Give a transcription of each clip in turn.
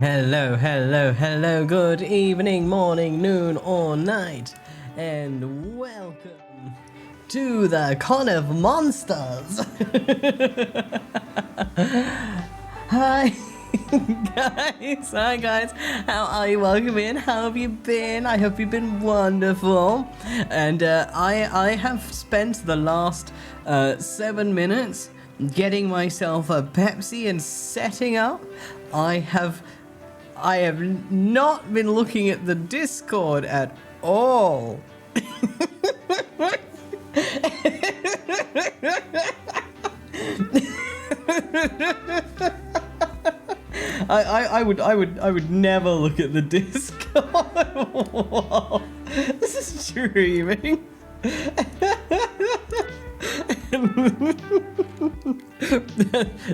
Hello, hello, hello, good evening, morning, noon, or night, and welcome to the Con of Monsters. Hi guys, how are you? Welcome in. How have you been? I hope you've been wonderful. And I have spent the last 7 minutes getting myself a Pepsi and setting up. I have not been looking at the Discord at all. I would never look at the Discord. Whoa. This is dreaming.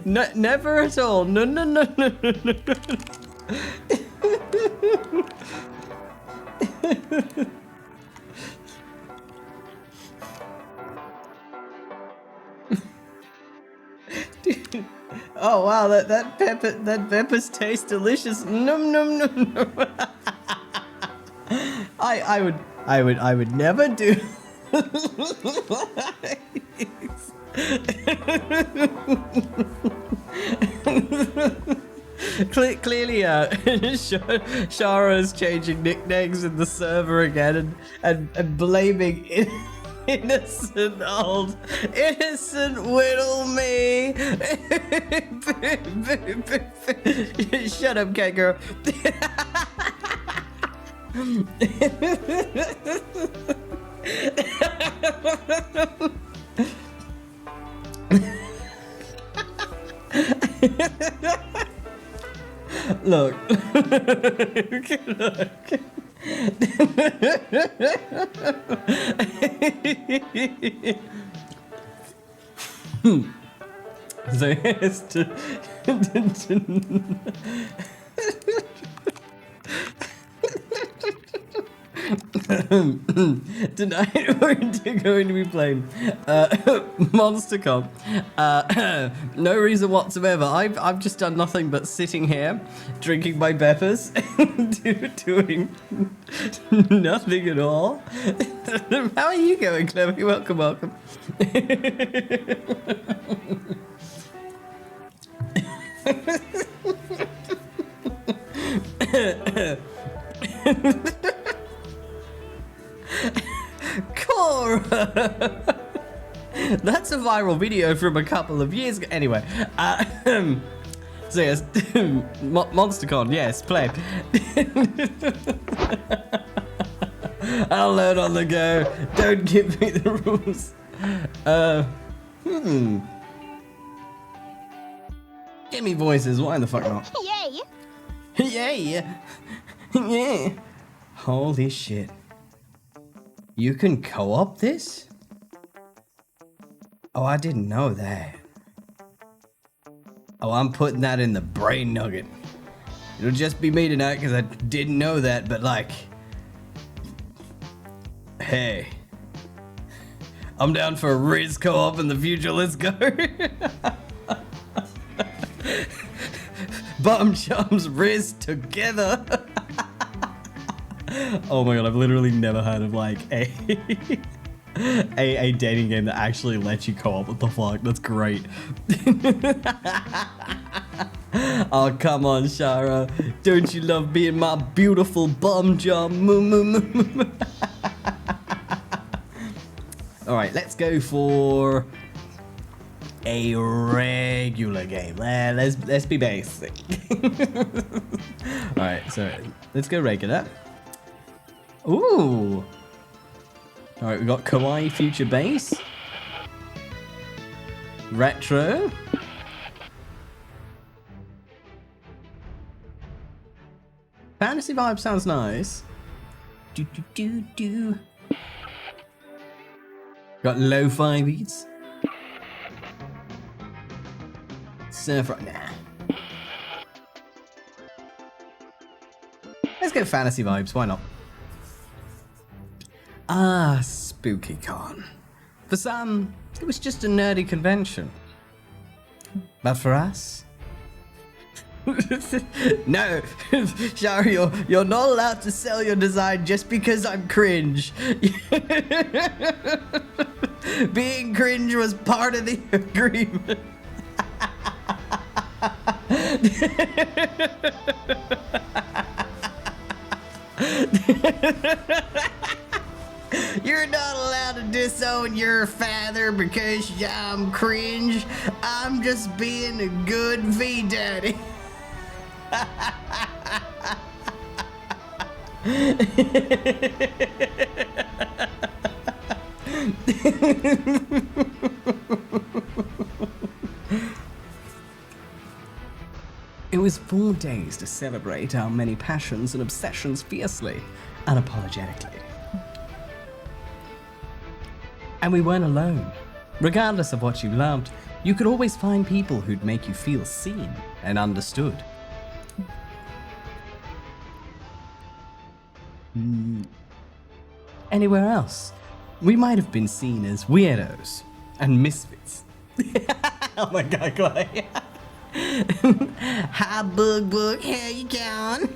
Never at all. No. Dude. Oh wow, that peppers taste delicious. Num. I would never do. Clearly, Shara's changing nicknames in the server again and blaming innocent whittle me. Shut up, 𝐄𝐍𝐕𝐓𝐮𝐞𝐫. Look. So yes, tonight we're going to be playing 𝐿𝐿. No reason whatsoever. I've just done nothing but sitting here, drinking my peppers, doing nothing at all. How are you going, 𝐿𝐿? Welcome. Cora! That's a viral video from a couple of years ago. Anyway, so yes, MonsterCon, yes, play. I'll learn on the go. Don't give me the rules. Give me voices, why the fuck not? Yay! Yay! Yeah. Holy shit. You can co-op this? Oh, I didn't know that. Oh, I'm putting that in the brain nugget. It'll just be me tonight because I didn't know that, but like... Hey. I'm down for a Rizz co-op in the future, let's go. Bum chums Rizz together. Oh my god, I've literally never heard of like a dating game that actually lets you co-op. What the fuck? That's great. Oh, come on, Shara. Don't you love being my beautiful bum jum? Alright, let's go for a regular game. Let's be basic. Alright, so let's go regular. Ooh. Alright, we got Kawaii Future Base. Retro. Fantasy vibe sounds nice. Do. Got lo-fi beats. Surf rock. Nah. Let's go fantasy vibes, why not? Ah, SpookyCon. For some, it was just a nerdy convention. But for us, No, Shara, you're not allowed to sell your design just because I'm cringe. Being cringe was part of the agreement. You're not allowed to disown your father because I'm cringe. I'm just being a good V-daddy. It was 4 days to celebrate our many passions and obsessions fiercely, unapologetically. And we weren't alone. Regardless of what you loved, you could always find people who'd make you feel seen and understood. Anywhere else, we might have been seen as weirdos and misfits. Oh my god, Chloe. Hi, Book, how you going?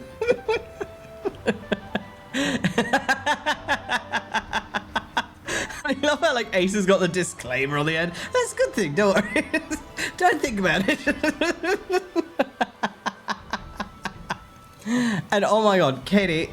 I love how like Ace has got the disclaimer on the end. That's a good thing, don't worry. Don't think about it. And oh my god, Katie,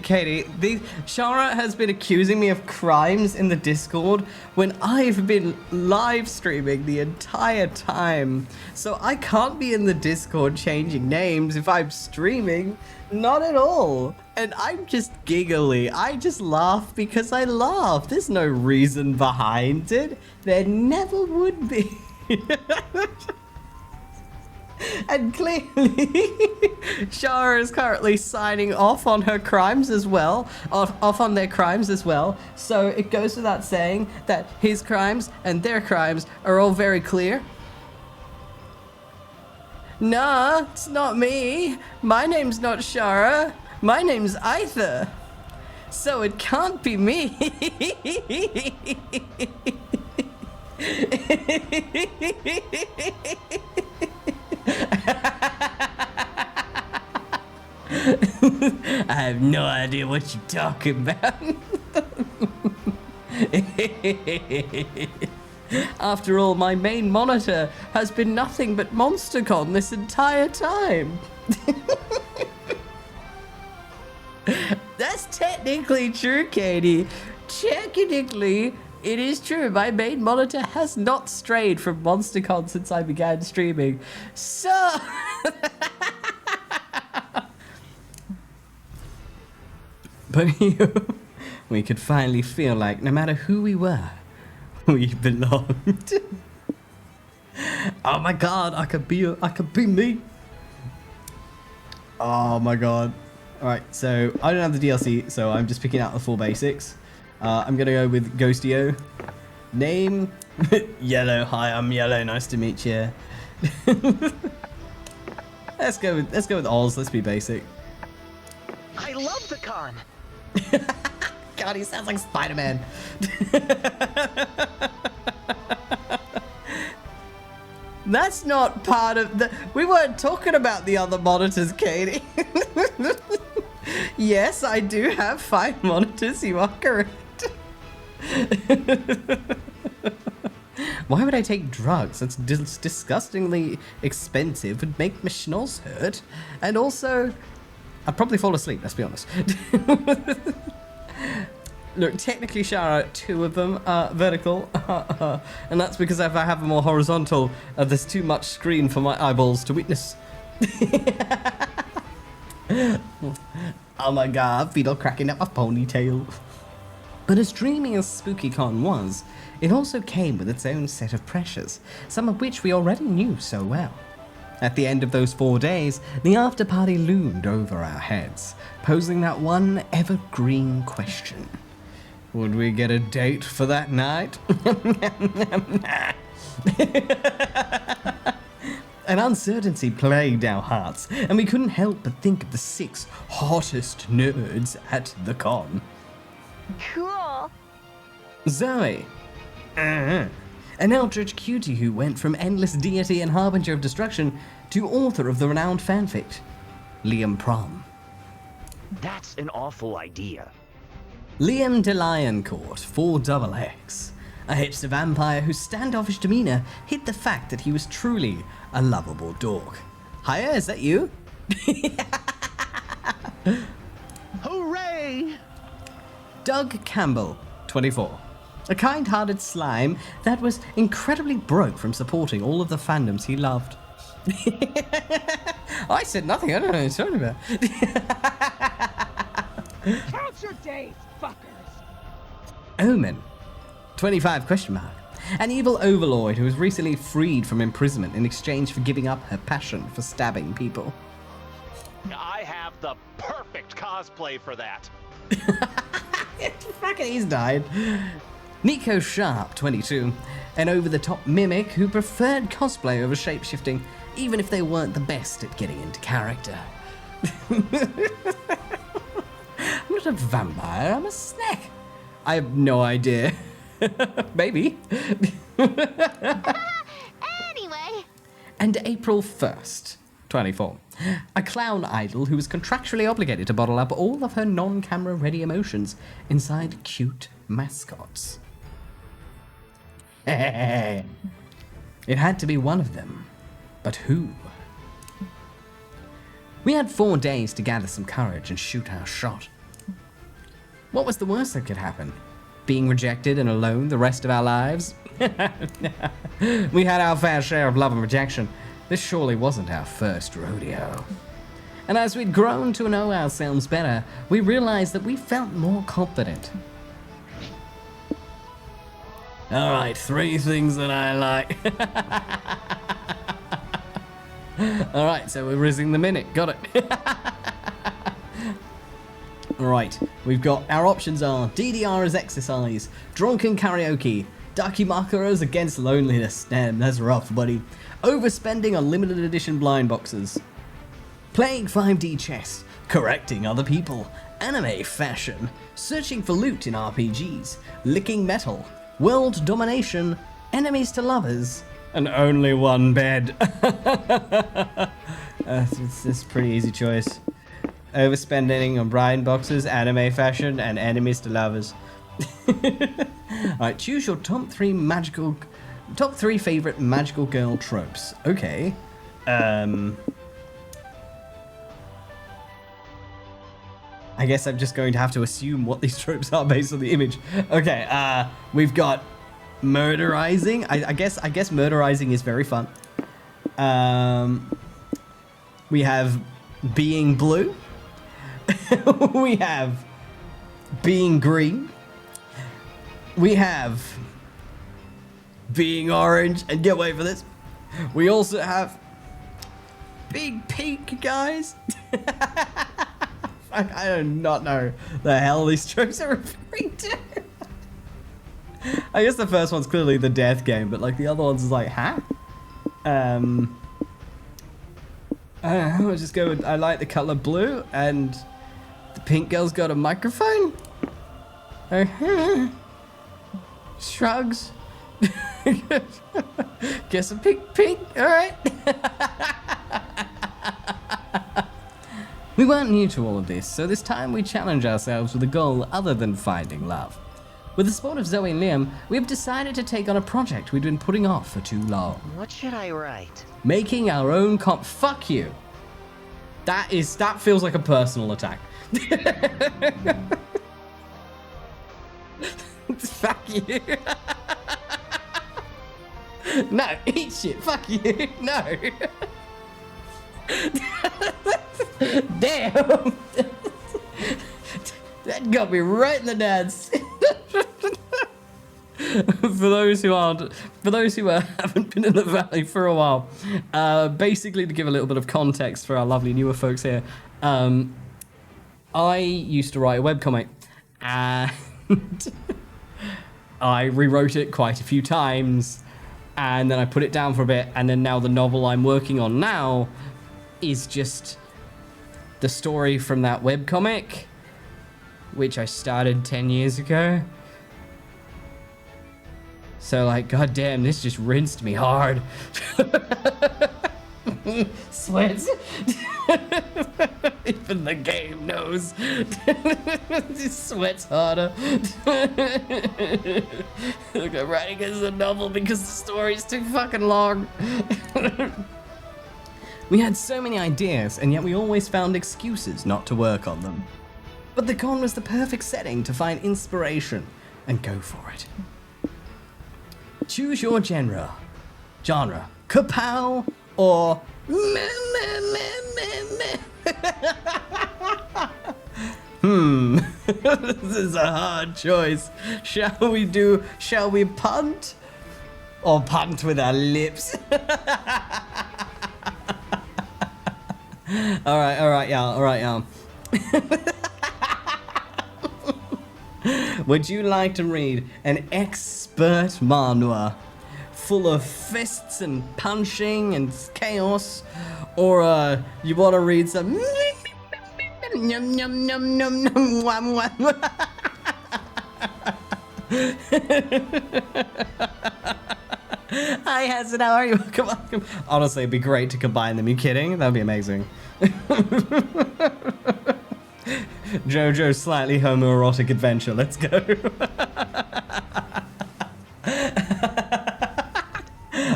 Shara has been accusing me of crimes in the Discord when I've been live streaming the entire time. So I can't be in the Discord changing names if I'm streaming. Not at all. And I'm just giggly. I just laugh because I laugh. There's no reason behind it. There never would be. And clearly, Shara is currently signing off on her crimes as well, off on their crimes as well. So it goes without saying that his crimes and their crimes are all very clear. Nah, it's not me. My name's not Shara. My name's Aether. So it can't be me. I have no idea what you're talking about. After all, my main monitor has been nothing but MonsterCon this entire time. That's technically true, Katie. Technically, it is true. My main monitor has not strayed from MonsterCon since I began streaming. So... But we could finally feel like no matter who we were, we belonged. Oh my god, I could be me. Oh my god. Alright, so I don't have the DLC, so I'm just picking out the full basics. I'm gonna go with Ghostio. Name Yellow. Hi, I'm Yellow. Nice to meet you. Let's go with Oz. Let's be basic. I love the con. God, he sounds like Spider-Man. That's not part of the... We weren't talking about the other monitors, Katie. Yes, I do have 5 monitors. You are correct. Why would I take drugs? That's disgustingly expensive. Would make my schnoz hurt. And also... I'd probably fall asleep, let's be honest. Look, technically, Shara, 2 of them are vertical. And that's because if I have them more horizontal, there's too much screen for my eyeballs to witness. Oh my god, feet all cracking up my ponytail. But as dreamy as SpookyCon was, it also came with its own set of pressures, some of which we already knew so well. At the end of those 4 days, the after-party loomed over our heads, posing that one evergreen question. Would we get a date for that night? An uncertainty plagued our hearts, and we couldn't help but think of the 6 hottest nerds at the con. Cool. Zoe. An eldritch cutie who went from endless deity and harbinger of destruction to author of the renowned fanfic, Liam Prom. That's an awful idea. Liam de Lioncourt, 4XX, a hipster vampire whose standoffish demeanor hid the fact that he was truly a lovable dog. Hiya, is that you? Hooray! Doug Campbell, 24. A kind-hearted slime that was incredibly broke from supporting all of the fandoms he loved. I said nothing, I don't know what you're talking about. Count your days, fuckers! Omen, 25 question mark. An evil overlord who was recently freed from imprisonment in exchange for giving up her passion for stabbing people. I have the perfect cosplay for that. Fucking he's died. 𝐄𝐍𝐕𝐓𝐮𝐞𝐫, 22. An over-the-top mimic who preferred cosplay over shapeshifting, even if they weren't the best at getting into character. I'm not a vampire, I'm a snack. I have no idea. Maybe. Anyway. And April 1st, 24. A clown idol who was contractually obligated to bottle up all of her non-camera ready emotions inside cute mascots. It had to be one of them. But who? We had 4 days to gather some courage and shoot our shot. What was the worst that could happen? Being rejected and alone the rest of our lives? We had our fair share of love and rejection. This surely wasn't our first rodeo. And as we'd grown to know ourselves better, we realized that we felt more confident. Alright, 3 things that I like. Alright, so we're rizzing the minute. Got it. Alright, we've got our options are DDR as exercise, drunken karaoke, Dakimakura against loneliness. Damn, that's rough, buddy. Overspending on limited edition blind boxes. Playing 5D chess, correcting other people, anime fashion, searching for loot in RPGs, licking metal, world domination, enemies to lovers, and only one bed. It's a pretty easy choice. Overspending on blind boxes, anime fashion, and enemies to lovers. Alright, choose your top 3 favorite magical girl tropes. Okay. I guess I'm just going to have to assume what these tropes are based on the image. Okay, we've got murderizing. I guess murderizing is very fun. We have being blue. We have being green. We have being orange, and get away for this. We also have being pink, guys. I do not know the hell these tropes are referring to. I guess the first one's clearly the death game, but like the other ones is like, huh? I don't know, I'll just go with, I like the color blue, and the pink girl's got a microphone. Shrugs. Guess a pink, alright. We weren't new to all of this, so this time we challenge ourselves with a goal other than finding love. With the support of Zoe and Liam, we have decided to take on a project we'd been putting off for too long. What should I write? Making our own fuck you. That feels like a personal attack. Fuck you. No, eat shit. Fuck you. No. Damn. That got me right in the nuts. For those who haven't been in the valley for a while, basically to give a little bit of context for our lovely newer folks here, I used to write a webcomic, and I rewrote it quite a few times, and then I put it down for a bit, and then now the novel I'm working on now is just the story from that webcomic, which I started 10 years ago. So like, goddamn, this just rinsed me hard. Sweats. Even the game knows. He sweats harder. Look, I'm writing as a novel because the story's too fucking long. We had so many ideas, and yet we always found excuses not to work on them. But the con was the perfect setting to find inspiration and go for it. Choose your genre. Kapow or This is a hard choice. Shall we punt? Or punt with our lips? Alright, y'all. Would you like to read an expert manhwa full of fists and punching and chaos? Or you want to read some yum yum yum yum yum wam wam? Hi Hasan, how are you? Welcome. Honestly, it'd be great to combine them. You kidding? That'd be amazing. JoJo's slightly homoerotic adventure. Let's go.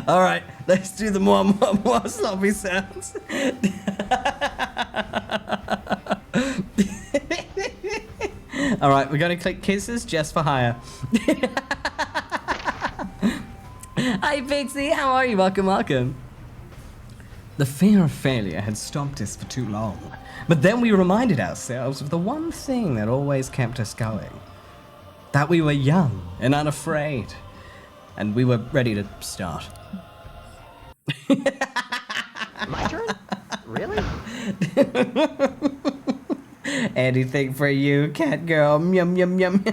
All right, let's do the more sloppy sounds. All right, we're gonna click kisses just for hire. Hi Pixie, how are you? Welcome. The fear of failure had stopped us for too long, but then we reminded ourselves of the one thing that always kept us going. That we were young and unafraid, and we were ready to start. My turn? Really? Anything for you, cat girl. Yum yum yum.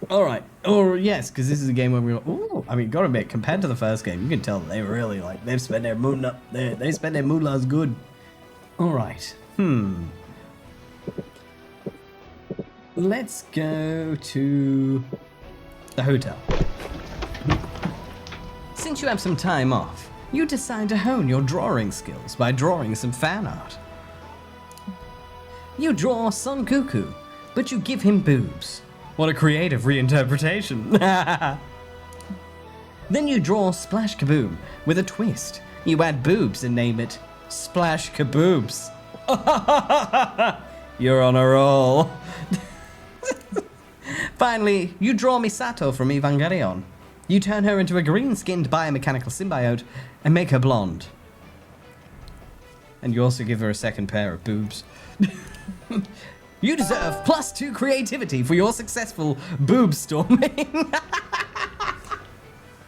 All right. Oh yes, because this is a game where we were. Ooh, I mean, gotta admit, compared to the first game, you can tell they really they've spent their moolah. They spent their moolahs good. All right. Let's go to the hotel. Since you have some time off, you decide to hone your drawing skills by drawing some fan art. You draw Son Goku, but you give him boobs. What a creative reinterpretation. Then you draw Splash Kaboom with a twist. You add boobs and name it Splash Kaboobs. You're on a roll. Finally, you draw Misato from Evangelion. You turn her into a green-skinned biomechanical symbiote and make her blonde. And you also give her a second pair of boobs. You deserve +2 creativity for your successful boob storming.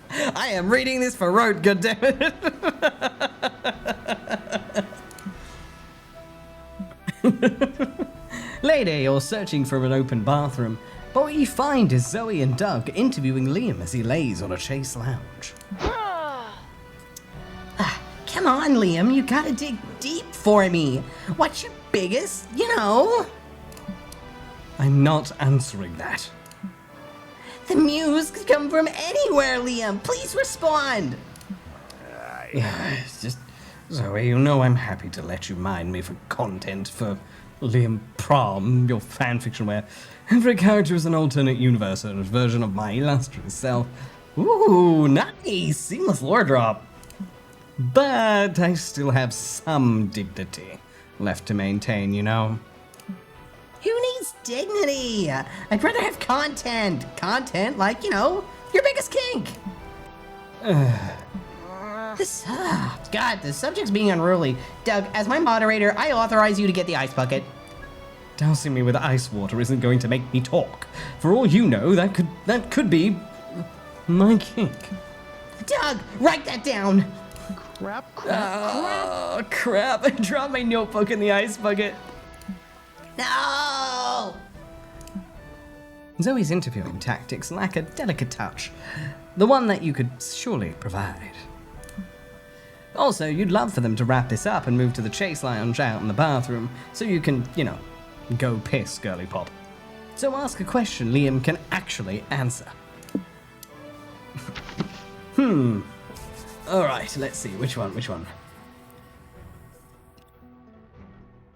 I am reading this for rote, goddammit. Later, you're searching for an open bathroom, but what you find is Zoe and Doug interviewing Liam as he lays on a chase lounge. Come on, Liam, you gotta dig deep for me. What's your biggest, I'm not answering that. The muse could come from anywhere, Liam. Please respond. It's just, Zoe, I'm happy to let you mine me for content for Liam Prom, your fanfiction where every character is an alternate universe and a version of my illustrious self. Ooh, nice, seamless lore drop. But I still have some dignity left to maintain, Who needs dignity? I'd rather have content. Content like, your biggest kink. God, the subject's being unruly. Doug, as my moderator, I authorize you to get the ice bucket. Dousing me with ice water isn't going to make me talk. For all you know, that could be my kink. Doug, write that down. Crap. Oh, crap. I dropped my notebook in the ice bucket. No! Zoe's interviewing tactics lack a delicate touch. The one that you could surely provide. Also, you'd love for them to wrap this up and move to the chase lounge out in the bathroom so you can, go piss, girly pop. So ask a question Liam can actually answer. Alright, let's see. Which one?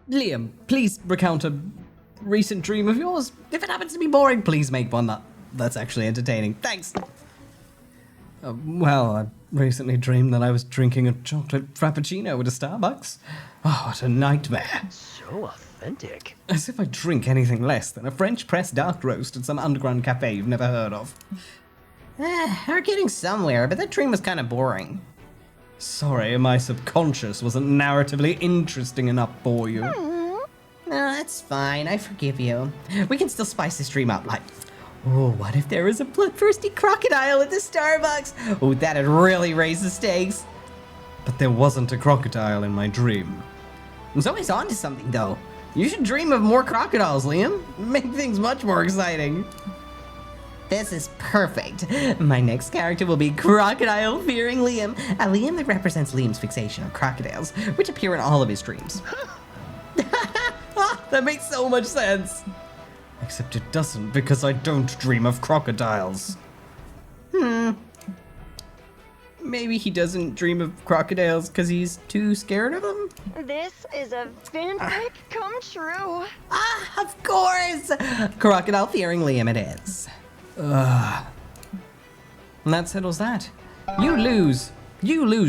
Liam, please recount a recent dream of yours. If it happens to be boring, please make one that's actually entertaining. Thanks. Well, I recently dreamed that I was drinking a chocolate frappuccino at a Starbucks. Oh, what a nightmare. So authentic. As if I drink anything less than a French press dark roast at some underground cafe you've never heard of. We're getting somewhere, but that dream was kind of boring. Sorry, my subconscious wasn't narratively interesting enough for you. Hmm. No, that's fine. I forgive you. We can still spice this dream up, like, oh, what if there was a bloodthirsty crocodile at the Starbucks? Oh, that'd really raise the stakes. But there wasn't a crocodile in my dream. I was always onto something, though. You should dream of more crocodiles, Liam. Make things much more exciting. This is perfect. My next character will be crocodile-fearing Liam. A Liam that represents Liam's fixation on crocodiles, which appear in all of his dreams. That makes so much sense. Except it doesn't, because I don't dream of crocodiles. Maybe he doesn't dream of crocodiles because he's too scared of them? This is a fanfic come true. Ah, of course! Crocodile-fearing Liam it is. And that settles that. You lose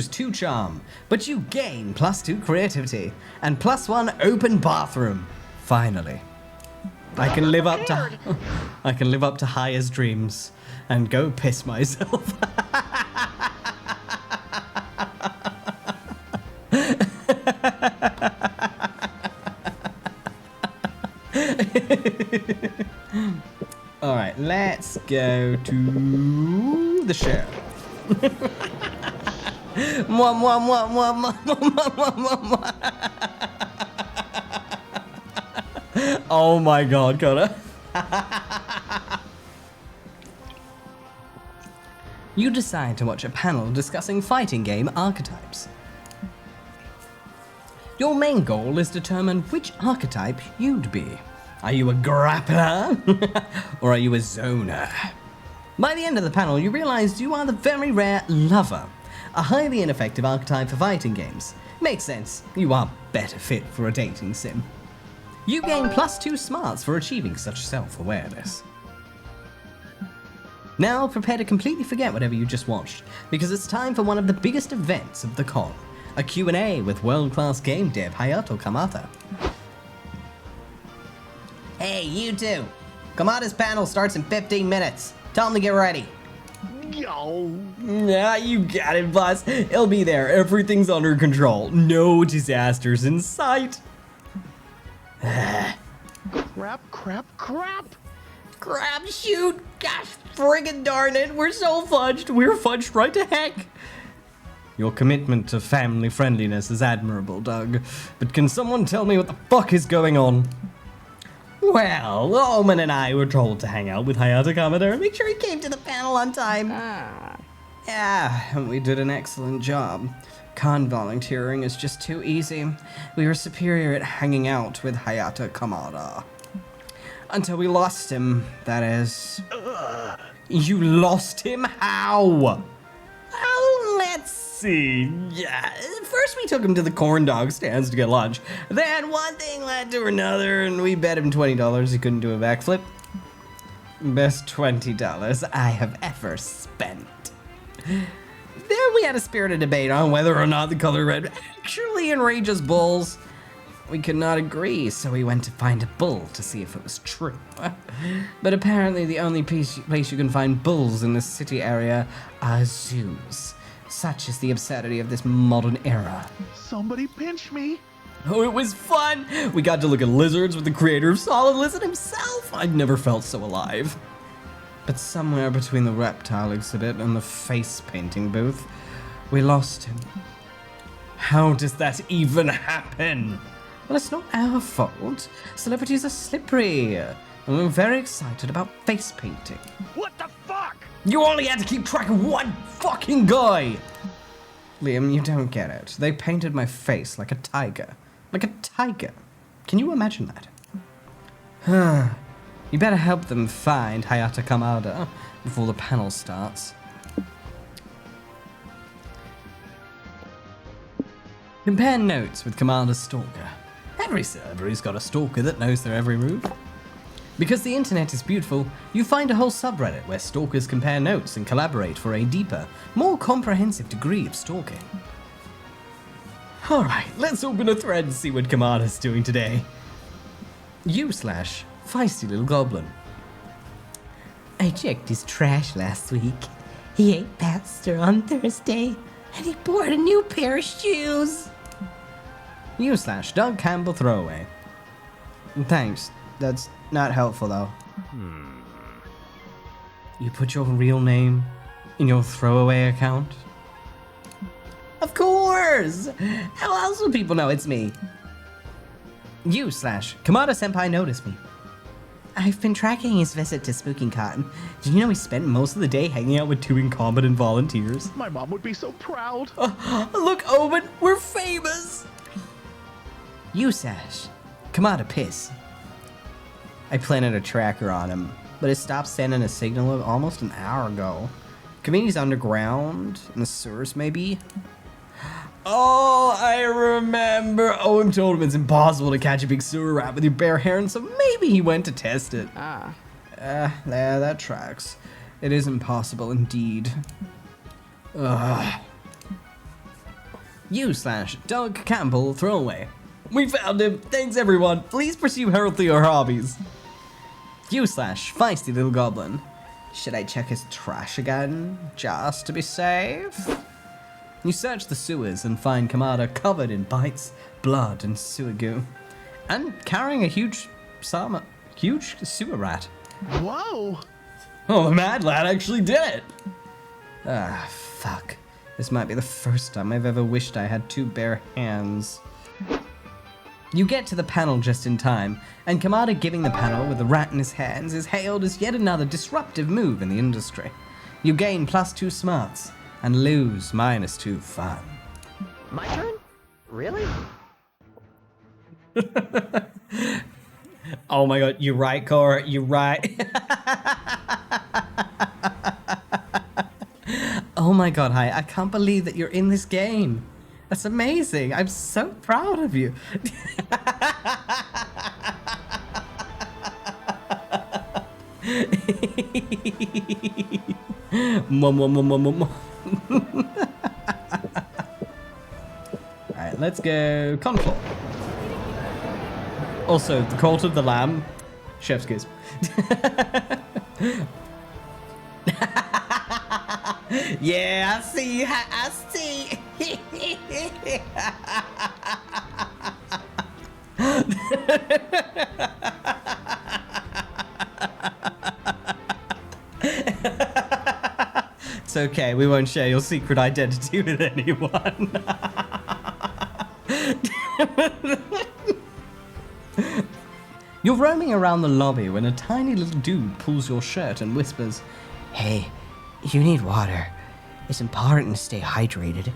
2 charm, but you gain +2 creativity and +1 open bathroom. Finally. I can live up to highest dreams and go piss myself. All right, let's go to the show. Oh my god, Connor. You decide to watch a panel discussing fighting game archetypes. Your main goal is to determine which archetype you'd be. Are you a grappler? Or are you a zoner? By the end of the panel, you realize you are the very rare lover, a highly ineffective archetype for fighting games. Makes sense, you are better fit for a dating sim. You gain +2 smarts for achieving such self-awareness. Now prepare to completely forget whatever you just watched, because it's time for one of the biggest events of the con, a Q&A with world-class game dev Hayato Kamata. Hey, you two! Kamata's panel starts in 15 minutes. Tell him to get ready. Yo. Yeah, you got it, boss. He'll be there. Everything's under control. No disasters in sight. Crap. Crap, shoot! Gosh, friggin' darn it! We're so fudged! We're fudged right to heck! Your commitment to family friendliness is admirable, Doug. But can someone tell me what the fuck is going on? Well, Omen and I were told to hang out with Hayato Kamata and make sure he came to the panel on time. Yeah, we did an excellent job. Con volunteering is just too easy. We were superior at hanging out with Hayato Kamata. Until we lost him, that is. You lost him? How? Well, let's see. Yeah, first we took him to the corn dog stands to get lunch. Then one thing led to another, and we bet him $20 he couldn't do a backflip. Best $20 I have ever spent. Then we had a spirited debate on whether or not the color red actually enrages bulls. We could not agree, so we went to find a bull to see if it was true. But apparently the only place you can find bulls in this city area are zoos. Such is the absurdity of this modern era. Somebody pinch me. Oh, it was fun! We got to look at lizards with the creator of Solid Lizard himself! I'd never felt so alive. But somewhere between the reptile exhibit and the face painting booth, we lost him. How does that even happen? Well, it's not our fault. Celebrities are slippery. And we're very excited about face painting. What the fuck? You only had to keep track of one fucking guy! Liam, you don't get it. They painted my face like a tiger. Like a tiger. Can you imagine that? You better help them find Hayato Kamata before the panel starts. Compare notes with Commander Stalker. Every server has got a stalker that knows their every move. Because the internet is beautiful, you find a whole subreddit where stalkers compare notes and collaborate for a deeper, more comprehensive degree of stalking. Alright, let's open a thread and see what Commander's doing today. /feisty little goblin. I checked his trash last week. He ate pasta on Thursday, and he bought a new pair of shoes. /Doug Campbell throwaway. Thanks, that's not helpful though. You put your real name in your throwaway account? Of course! How else will people know it's me? Kamada Senpai noticed me. I've been tracking his visit to Spooking Cotton. Did you know he spent most of the day hanging out with 2 incompetent volunteers? My mom would be so proud. Look, Owen, we're famous! Kamada piss. I planted a tracker on him, but it stopped sending a signal almost an hour ago. Community's underground, in the sewers maybe? Oh, I remember. Owen told him it's impossible to catch a big sewer rat with your bare hands, so maybe he went to test it. Yeah, that tracks. It is impossible indeed. /Doug Campbell throwaway. We found him. Thanks everyone. Please pursue healthier hobbies. /feisty little goblin. Should I check his trash again, just to be safe? You search the sewers and find Kamada covered in bites, blood, and sewer goo. And carrying a huge sewer rat. Whoa! Oh, the mad lad actually did it! Fuck. This might be the first time I've ever wished I had 2 bare hands. You get to the panel just in time, and Kamada giving the panel with the rat in his hands is hailed as yet another disruptive move in the industry. You gain +2 smarts, and lose -2 fun. My turn? Really? Oh my god, you're right, Cora, you're right. Oh my god, hi, I can't believe that you're in this game. That's amazing, I'm so proud of you. Alright, let's go Confort. Also, the Cult of the Lamb. Chef's kiss. Yeah, I see. I see. It's okay, we won't share your secret identity with anyone. You're roaming around the lobby when a tiny little dude pulls your shirt and whispers, Hey, you need water. It's important to stay hydrated.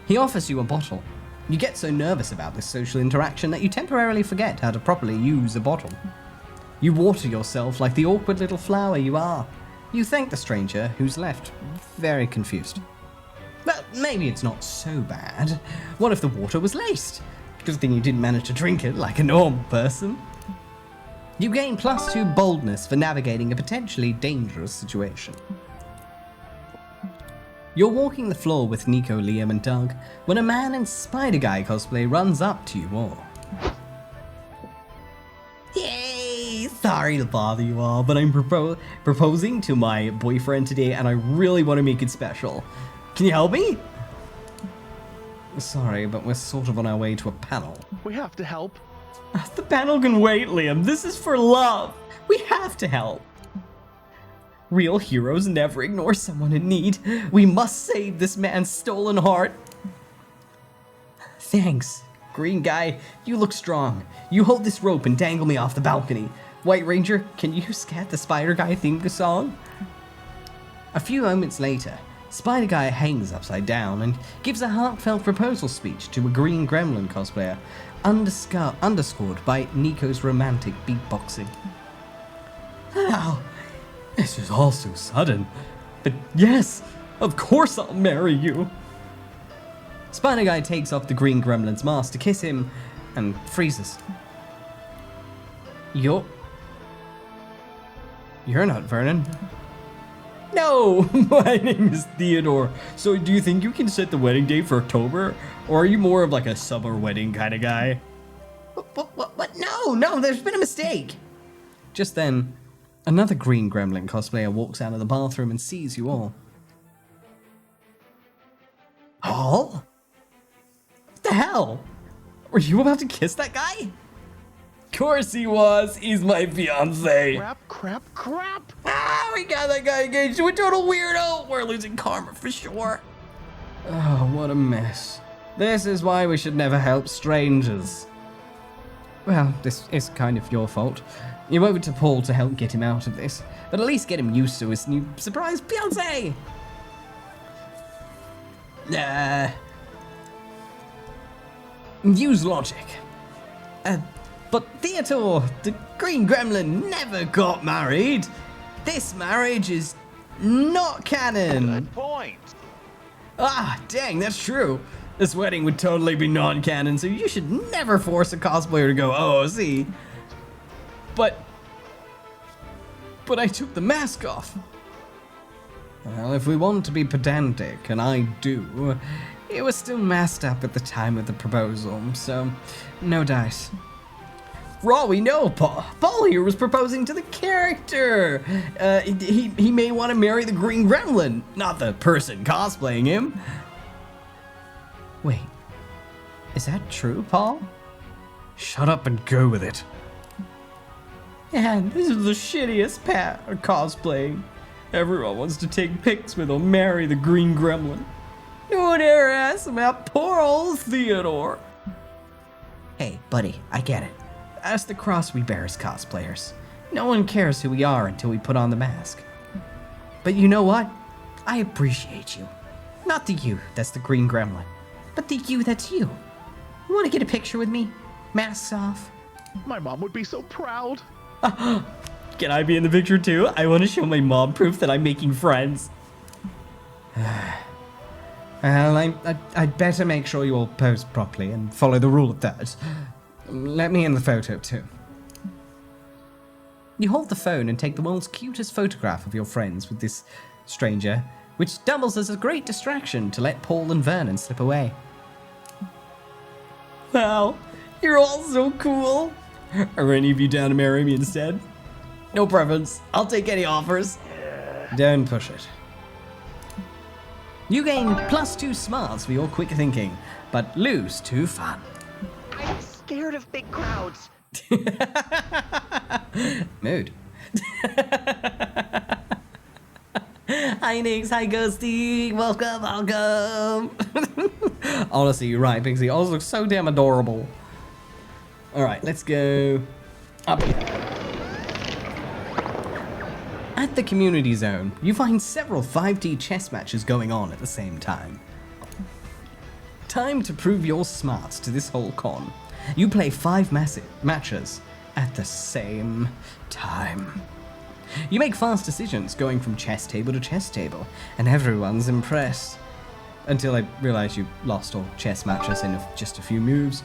He offers you a bottle. You get so nervous about this social interaction that you temporarily forget how to properly use a bottle. You water yourself like the awkward little flower you are. You thank the stranger, who's left very confused. But maybe it's not so bad. What if the water was laced? Good thing you didn't manage to drink it like a normal person. You gain +2 boldness for navigating a potentially dangerous situation. You're walking the floor with Nico, Liam, and Doug when a man in Spider Guy cosplay runs up to you all. Yay! Sorry to bother you all, but I'm proposing to my boyfriend today and I really want to make it special. Can you help me? Sorry, but we're sort of on our way to a panel. We have to help. The panel can wait, Liam. This is for love. We have to help. Real heroes never ignore someone in need. We must save this man's stolen heart. Thanks. Green guy, you look strong. You hold this rope and dangle me off the balcony. White Ranger, can you scat the Spider Guy theme song? A few moments later, Spider Guy hangs upside down and gives a heartfelt proposal speech to a green gremlin cosplayer, underscored by Nico's romantic beatboxing. Oh, this is all so sudden. But yes, of course I'll marry you. Spider Guy takes off the green gremlin's mask to kiss him and freezes. You're not Vernon. No, my name is Theodore. So do you think you can set the wedding date for October? Or are you more of like a summer wedding kind of guy? What? No, there's been a mistake. Just then, another green gremlin cosplayer walks out of the bathroom and sees you all. Paul? What the hell? Were you about to kiss that guy? Of course he was. He's my fiance. Crap. Ah, we got that guy engaged to a total weirdo. We're losing karma for sure. Oh, what a mess. This is why we should never help strangers. Well, this is kind of your fault. You owe it to Paul to help get him out of this, but at least get him used to his new surprise fiancé. Use logic. But Theodore, the Green Gremlin, never got married. This marriage is not canon. Good point. Ah, dang, that's true. This wedding would totally be non-canon, so you should never force a cosplayer to go OOC. But I took the mask off. Well, if we want to be pedantic, and I do, it was still masked up at the time of the proposal, so no dice. For all we know, Paul here was proposing to the character. He may want to marry the Green Gremlin, not the person cosplaying him. Wait, is that true, Paul? Shut up and go with it. Man, this is the shittiest cosplaying. Everyone wants to take pics with or marry the Green Gremlin. No one ever asks about poor old Theodore. Hey, buddy, I get it. Ask the Cross We Bears cosplayers. No one cares who we are until we put on the mask. But you know what? I appreciate you. Not the you that's the Green Gremlin, but the you that's you. You want to get a picture with me? Masks off. My mom would be so proud. Can I be in the picture too? I want to show my mom proof that I'm making friends. Well, I'd better make sure you all pose properly and follow the rule of thirds. Let me in the photo too. You hold the phone and take the world's cutest photograph of your friends with this stranger, which doubles as a great distraction to let Paul and Vernon slip away. Wow, you're all so cool. Are any of you down to marry me instead? No preference. I'll take any offers. Don't push it. You gain +2 smarts for your quick thinking, but lose 2 fun. I'm scared of big crowds. Mood. Hi Nix, hi Ghosty, welcome. Honestly, you're right, Pixie. All looks so damn adorable. Alright, let's go up here. At the community zone, you find several 5D chess matches going on at the same time. Time to prove your smarts to this whole con. You play 5 matches at the same time. You make fast decisions going from chess table to chess table, and everyone's impressed. Until I realize you lost all chess matches in just a few moves.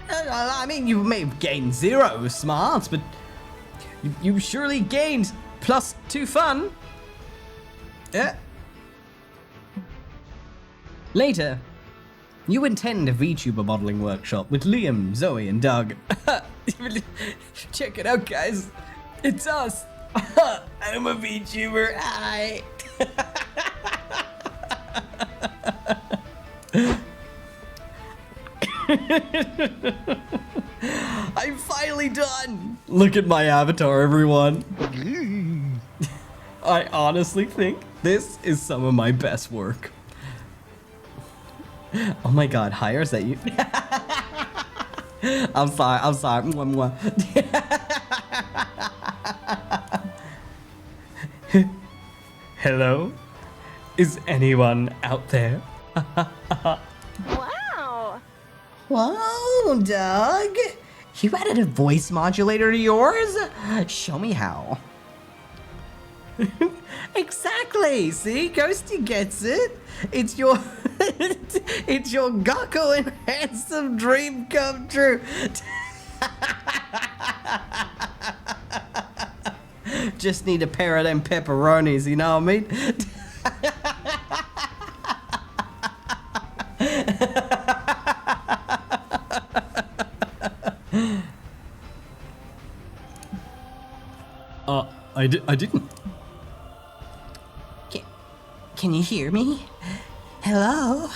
I mean, you may have gained 0 smarts, but you surely gained +2 fun. Yeah. Later, you attend a VTuber modeling workshop with Liam, Zoe, and Doug. Check it out, guys. It's us. I'm a VTuber. Hi. I'm finally done. Look at my avatar, everyone. I honestly think this is some of my best work. Oh my god, Hire, is that you? I'm sorry. Mwah, mwah. Hello? Is anyone out there? Wow. Whoa, Doug. You added a voice modulator to yours? Show me how. Exactly. See, Ghosty gets it. It's your It's your Gakko and handsome dream come true. Just need a pair of them pepperonis, you know what I mean? I didn't. Can you hear me? Hello?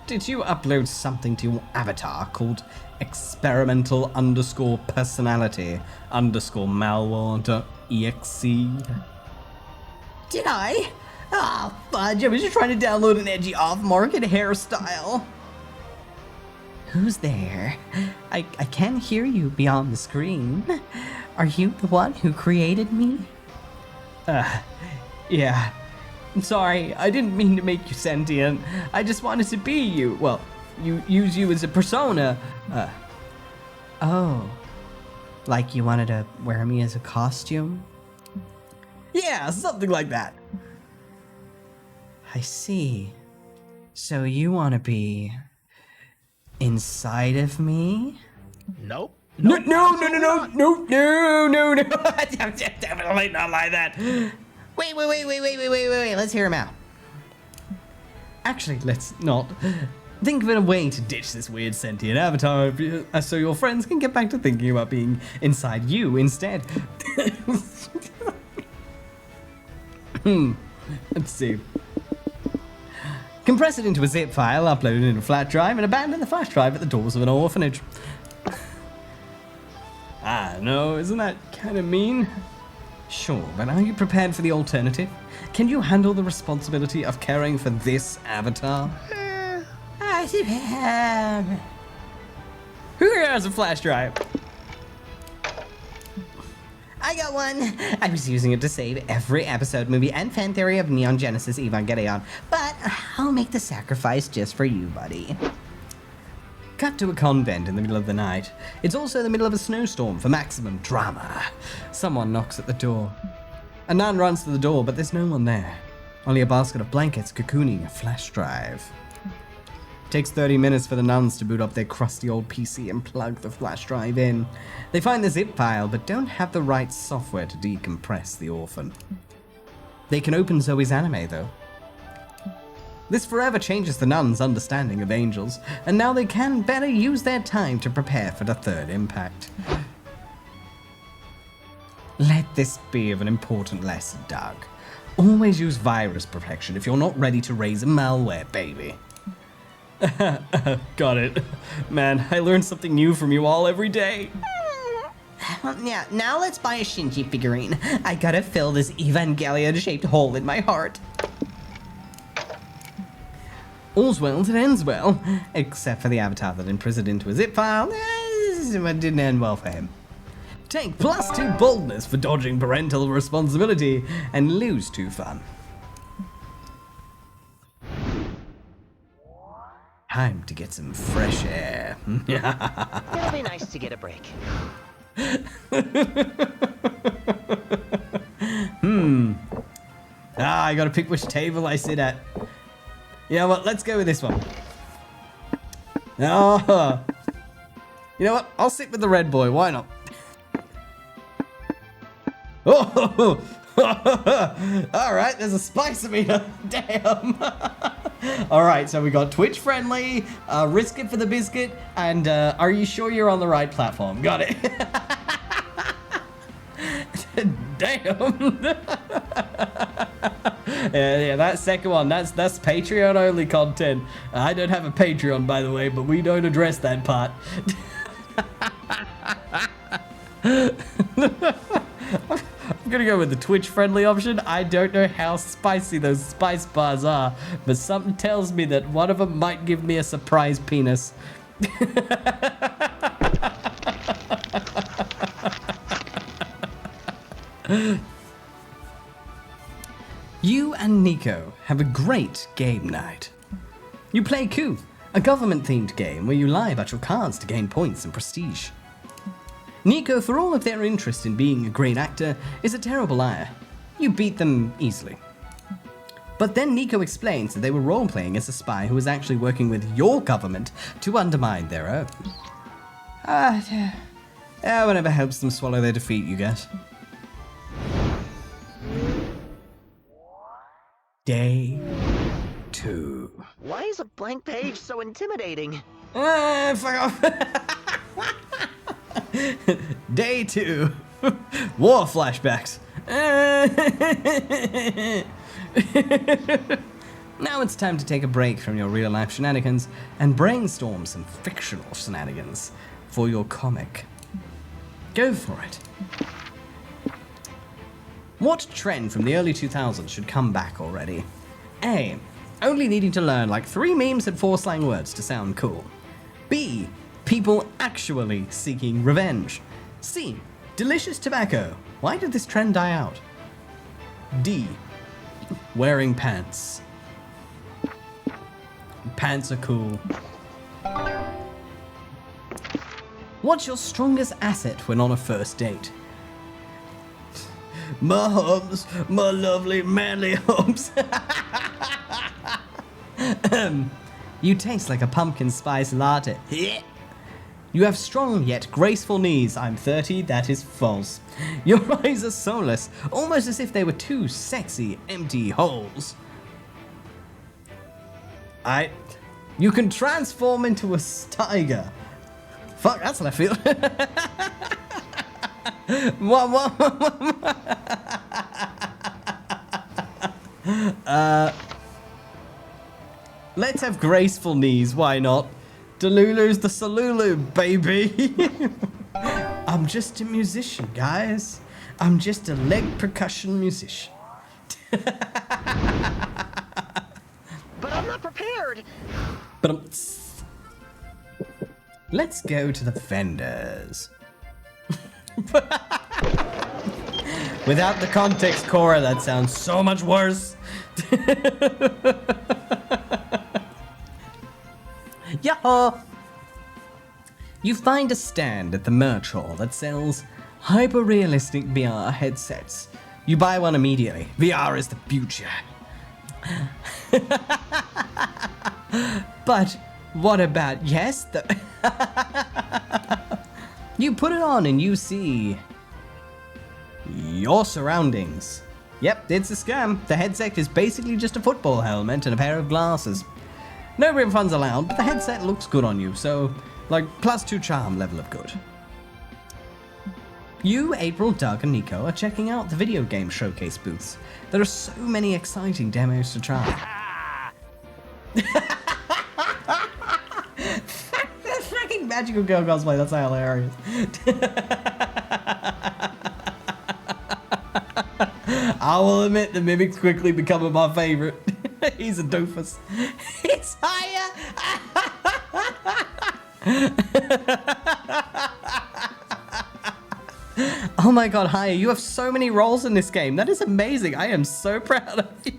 Did you upload something to your avatar called experimental_personality_malware.exe? Did I? Oh, fudge, I was just trying to download an edgy off-market hairstyle. Who's there? I can't hear you beyond the screen. Are you the one who created me? Yeah. Sorry, I didn't mean to make you sentient. I just wanted to be you. Well, use you as a persona. Oh. Like you wanted to wear me as a costume? Yeah, something like that. I see. So you want to be inside of me? Nope. No. Definitely not like that. Wait. Let's hear him out. Actually, let's not. Think of a way to ditch this weird sentient avatar so your friends can get back to thinking about being inside you instead. Let's see. Compress it into a zip file, upload it into a flash drive, and abandon the flash drive at the doors of an orphanage. Ah, no, isn't that kind of mean? Sure, but are you prepared for the alternative? Can you handle the responsibility of caring for this avatar? Who here has a flash drive? I got one. I was using it to save every episode, movie, and fan theory of Neon Genesis Evangelion, but I'll make the sacrifice just for you, buddy. Cut to a convent in the middle of the night. It's also the middle of a snowstorm for maximum drama. Someone knocks at the door. A nun runs to the door, but there's no one there. Only a basket of blankets cocooning a flash drive. It takes 30 minutes for the nuns to boot up their crusty old PC and plug the flash drive in. They find the zip file, but don't have the right software to decompress the orphan. They can open Zoe's anime, though. This forever changes the nuns' understanding of angels, and now they can better use their time to prepare for the third impact. Let this be of an important lesson, Doug. Always use virus protection if you're not ready to raise a malware baby. Got it. Man, I learn something new from you all every day. Yeah, now let's buy a Shinji figurine. I gotta fill this Evangelion-shaped hole in my heart. All's well that ends well, except for the avatar that imprisoned into a zip file. It didn't end well for him. Take +2 boldness for dodging parental responsibility, and lose 2 fun. Time to get some fresh air. It'll be nice to get a break. I gotta pick which table I sit at. You know what? Let's go with this one. Oh, you know what? I'll sit with the red boy. Why not? Oh, all right. There's a spice meter. Damn. All right. So we got Twitch friendly, risk it for the biscuit, and are you sure you're on the right platform? Got it. Damn. Yeah, that second one, that's Patreon only content. I don't have a Patreon, by the way, but we don't address that part. I'm gonna go with the Twitch friendly option. I don't know how spicy those spice bars are, but something tells me that one of them might give me a surprise penis. You and Nico have a great game night. You play 𝐄𝐍𝐕𝐓, a government-themed game where you lie about your cards to gain points and prestige. Nico, for all of their interest in being a great actor, is a terrible liar. You beat them easily. But then Nico explains that they were role-playing as a spy who was actually working with your government to undermine their own. Whatever helps them swallow their defeat, you get. Day 2. Why is a blank page so intimidating? Fuck off. Day 2. War flashbacks. Now it's time to take a break from your real-life shenanigans and brainstorm some fictional shenanigans for your comic. Go for it. What trend from the early 2000s should come back already? A. Only needing to learn like 3 memes and 4 slang words to sound cool. B. People actually seeking revenge. C. Delicious tobacco. Why did this trend die out? D. Wearing pants. Pants are cool. What's your strongest asset when on a first date? My humps, my lovely manly humps. You taste like a pumpkin spice latte. You have strong yet graceful knees. I'm 30, that is false. Your eyes are soulless, almost as if they were 2 sexy, empty holes. You can transform into a tiger. Fuck, that's left field. Let's have graceful knees, why not? Delulu's the Salulu, baby. I'm just a musician, guys. I'm just a leg percussion musician. But I'm not prepared. Let's go to the vendors. Without the context, Cora, that sounds so much worse. Yahoo! You find a stand at the merch hall that sells hyper-realistic VR headsets. You buy one immediately. VR is the future. But what about, yes, you put it on and you see your surroundings. Yep, it's a scam. The headset is basically just a football helmet and a pair of glasses. No refunds allowed, but the headset looks good on you, so, like, +2 charm level of good. You, April, Doug, and Nico are checking out the video game showcase booths. There are so many exciting demos to try. That fucking Magical Girl cosplay, that's hilarious. I will admit the mimic's quickly becoming my favorite. He's a doofus. It's higher! Oh my god, Haya, you have so many roles in this game. That is amazing. I am so proud of you.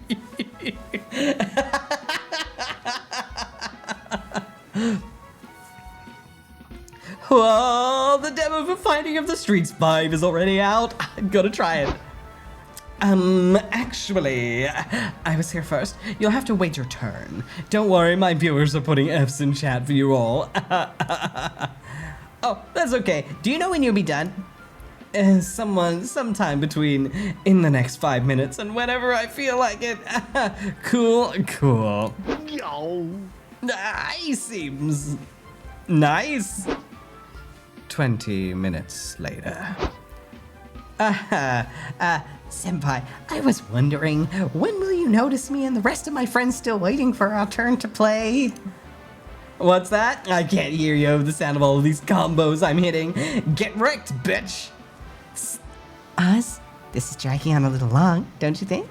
Whoa, the demo for Finding of the Streets 5 is already out. I'm gonna try it. Actually, I was here first. You'll have to wait your turn. Don't worry, my viewers are putting F's in chat for you all. Oh, that's okay. Do you know when you'll be done? Sometime between in the next 5 minutes and whenever I feel like it. Cool. Yo. He seems nice. 20 minutes later. Senpai, I was wondering, when will you notice me and the rest of my friends still waiting for our turn to play? What's that? I can't hear you over the sound of all of these combos I'm hitting. Get wrecked, bitch! Oz, this is dragging on a little long, don't you think?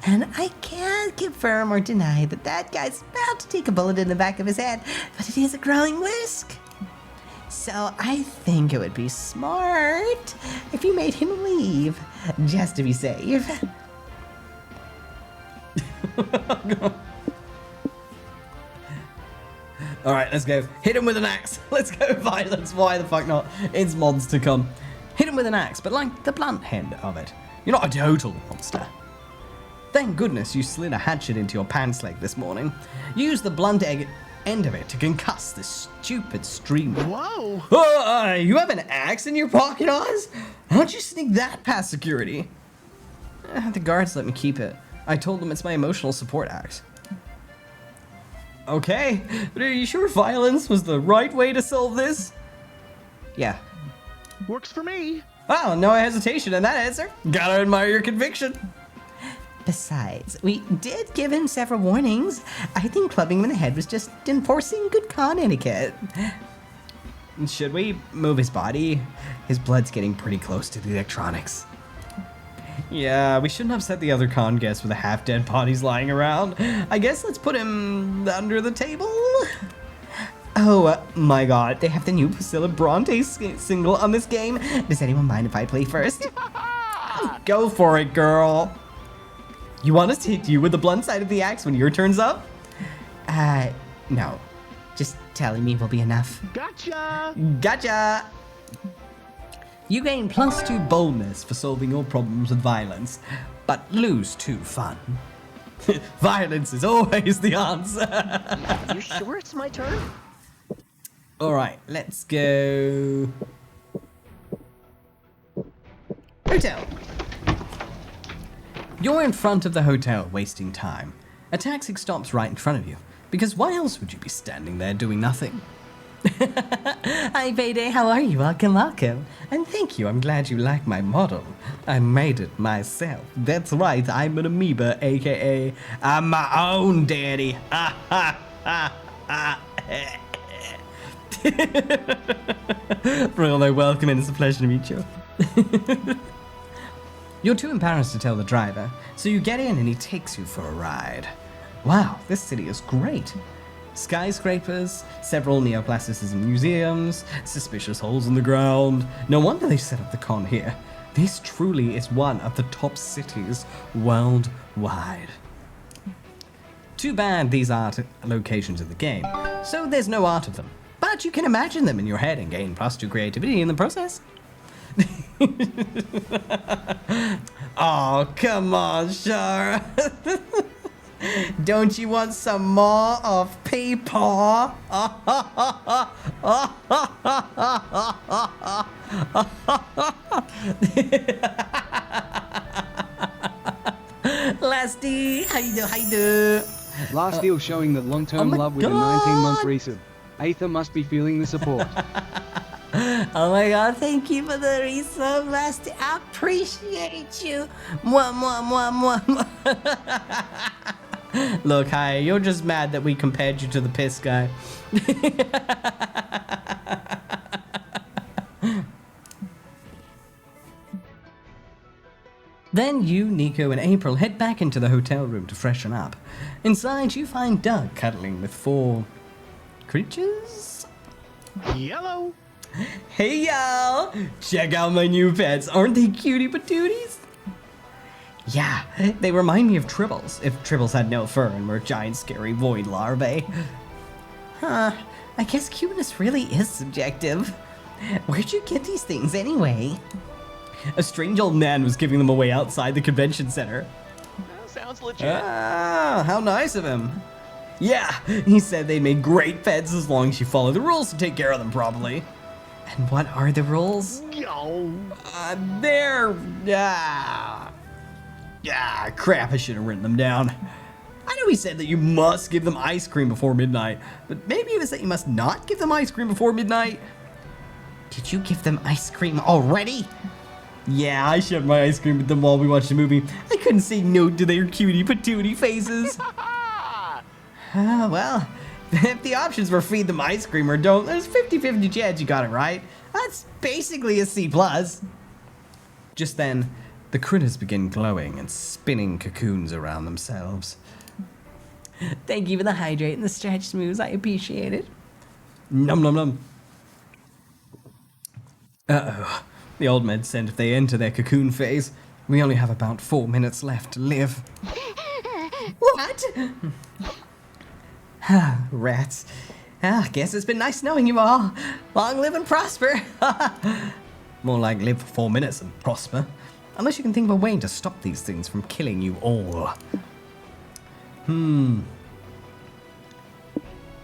And I can't confirm or deny that that guy's about to take a bullet in the back of his head, but it is a growing risk. So I think it would be smart if you made him leave, just to be safe. Alright, let's go. Hit him with an axe. Let's go violence. Why the fuck not? It's mods to come. Hit him with an axe, but like the blunt end of it. You're not a total monster. Thank goodness you slid a hatchet into your pants leg this morning. Use the blunt end of it to concuss this stupid streamer. Whoa! You have an axe in your pocket, Oz? How'd you sneak that past security? The guards let me keep it. I told them it's my emotional support axe. Okay, but are you sure violence was the right way to solve this? Yeah. Works for me. Oh, no hesitation in that answer. Gotta admire your conviction. Besides, we did give him several warnings. I think clubbing him in the head was just enforcing good con etiquette. Should we move his body? His blood's getting pretty close to the electronics. Yeah, we shouldn't upset the other con guests with the half-dead bodies lying around. I guess let's put him under the table. Oh my god, they have the new Priscilla Bronte single on this game. Does anyone mind if I play first? Go for it, girl. You want us to hit you with the blunt side of the axe when your turn's up? No. Just telling me will be enough. Gotcha! Gotcha! You gain +2 boldness for solving your problems with violence, but lose 2 fun. Violence is always the answer. You sure it's my turn? Alright, let's go. Hotel. You're in front of the hotel, wasting time. A taxi stops right in front of you, because why else would you be standing there doing nothing? Hi, Payday, how are you? Welcome, welcome. And thank you, I'm glad you like my model. I made it myself. That's right, I'm an amoeba, aka I'm my own daddy. Really welcome, and it's a pleasure to meet you. You're too embarrassed to tell the driver, so you get in and he takes you for a ride. Wow, this city is great. Skyscrapers, several neoclassicism museums, suspicious holes in the ground. No wonder they set up the con here. This truly is one of the top cities worldwide. Too bad these aren't locations of the game, so there's no art of them. But you can imagine them in your head and gain +2 creativity in the process. Oh, come on, Shara. Don't you want some more of Peepaw? Lasty, how you do, how you do? Last deal showing that long-term my love with a God. 19-month resub. Aether must be feeling the support. Oh my god, thank you for the resub, Lasty. I appreciate you. Mwah, mwah, mwah, mwah, mwah. Look, hi, you're just mad that we compared you to the piss guy. Then you, Nico, and April head back into the hotel room to freshen up. Inside, you find Doug cuddling with 4 creatures? Yellow! Hey, y'all! Check out my new pets. Aren't they cutie patooties? Yeah, they remind me of Tribbles, if Tribbles had no fur and were giant scary void larvae. Huh, I guess cuteness really is subjective. Where'd you get these things anyway? A strange old man was giving them away outside the convention center. Sounds legit. Ah, how nice of him. Yeah, he said they made great pets as long as you follow the rules and take care of them properly. And what are the rules? Yo! Crap, I should have written them down. I know he said that you must give them ice cream before midnight, but maybe it was that you must not give them ice cream before midnight. Did you give them ice cream already? Yeah, I shared my ice cream with them while we watched the movie. I couldn't say no to their cutie patootie faces. Well, if the options were feed them ice cream or don't, there's 50-50 chance you got it right. That's basically a C+. Just then, the critters begin glowing and spinning cocoons around themselves. Thank you for the hydrate and the stretch smooths. I appreciate it. Num num num. Uh-oh. The old med said if they enter their cocoon phase, we only have about 4 minutes left to live. What? Rats. Guess it's been nice knowing you all. Long live and prosper. More like live for 4 minutes and prosper. Unless you can think of a way to stop these things from killing you all.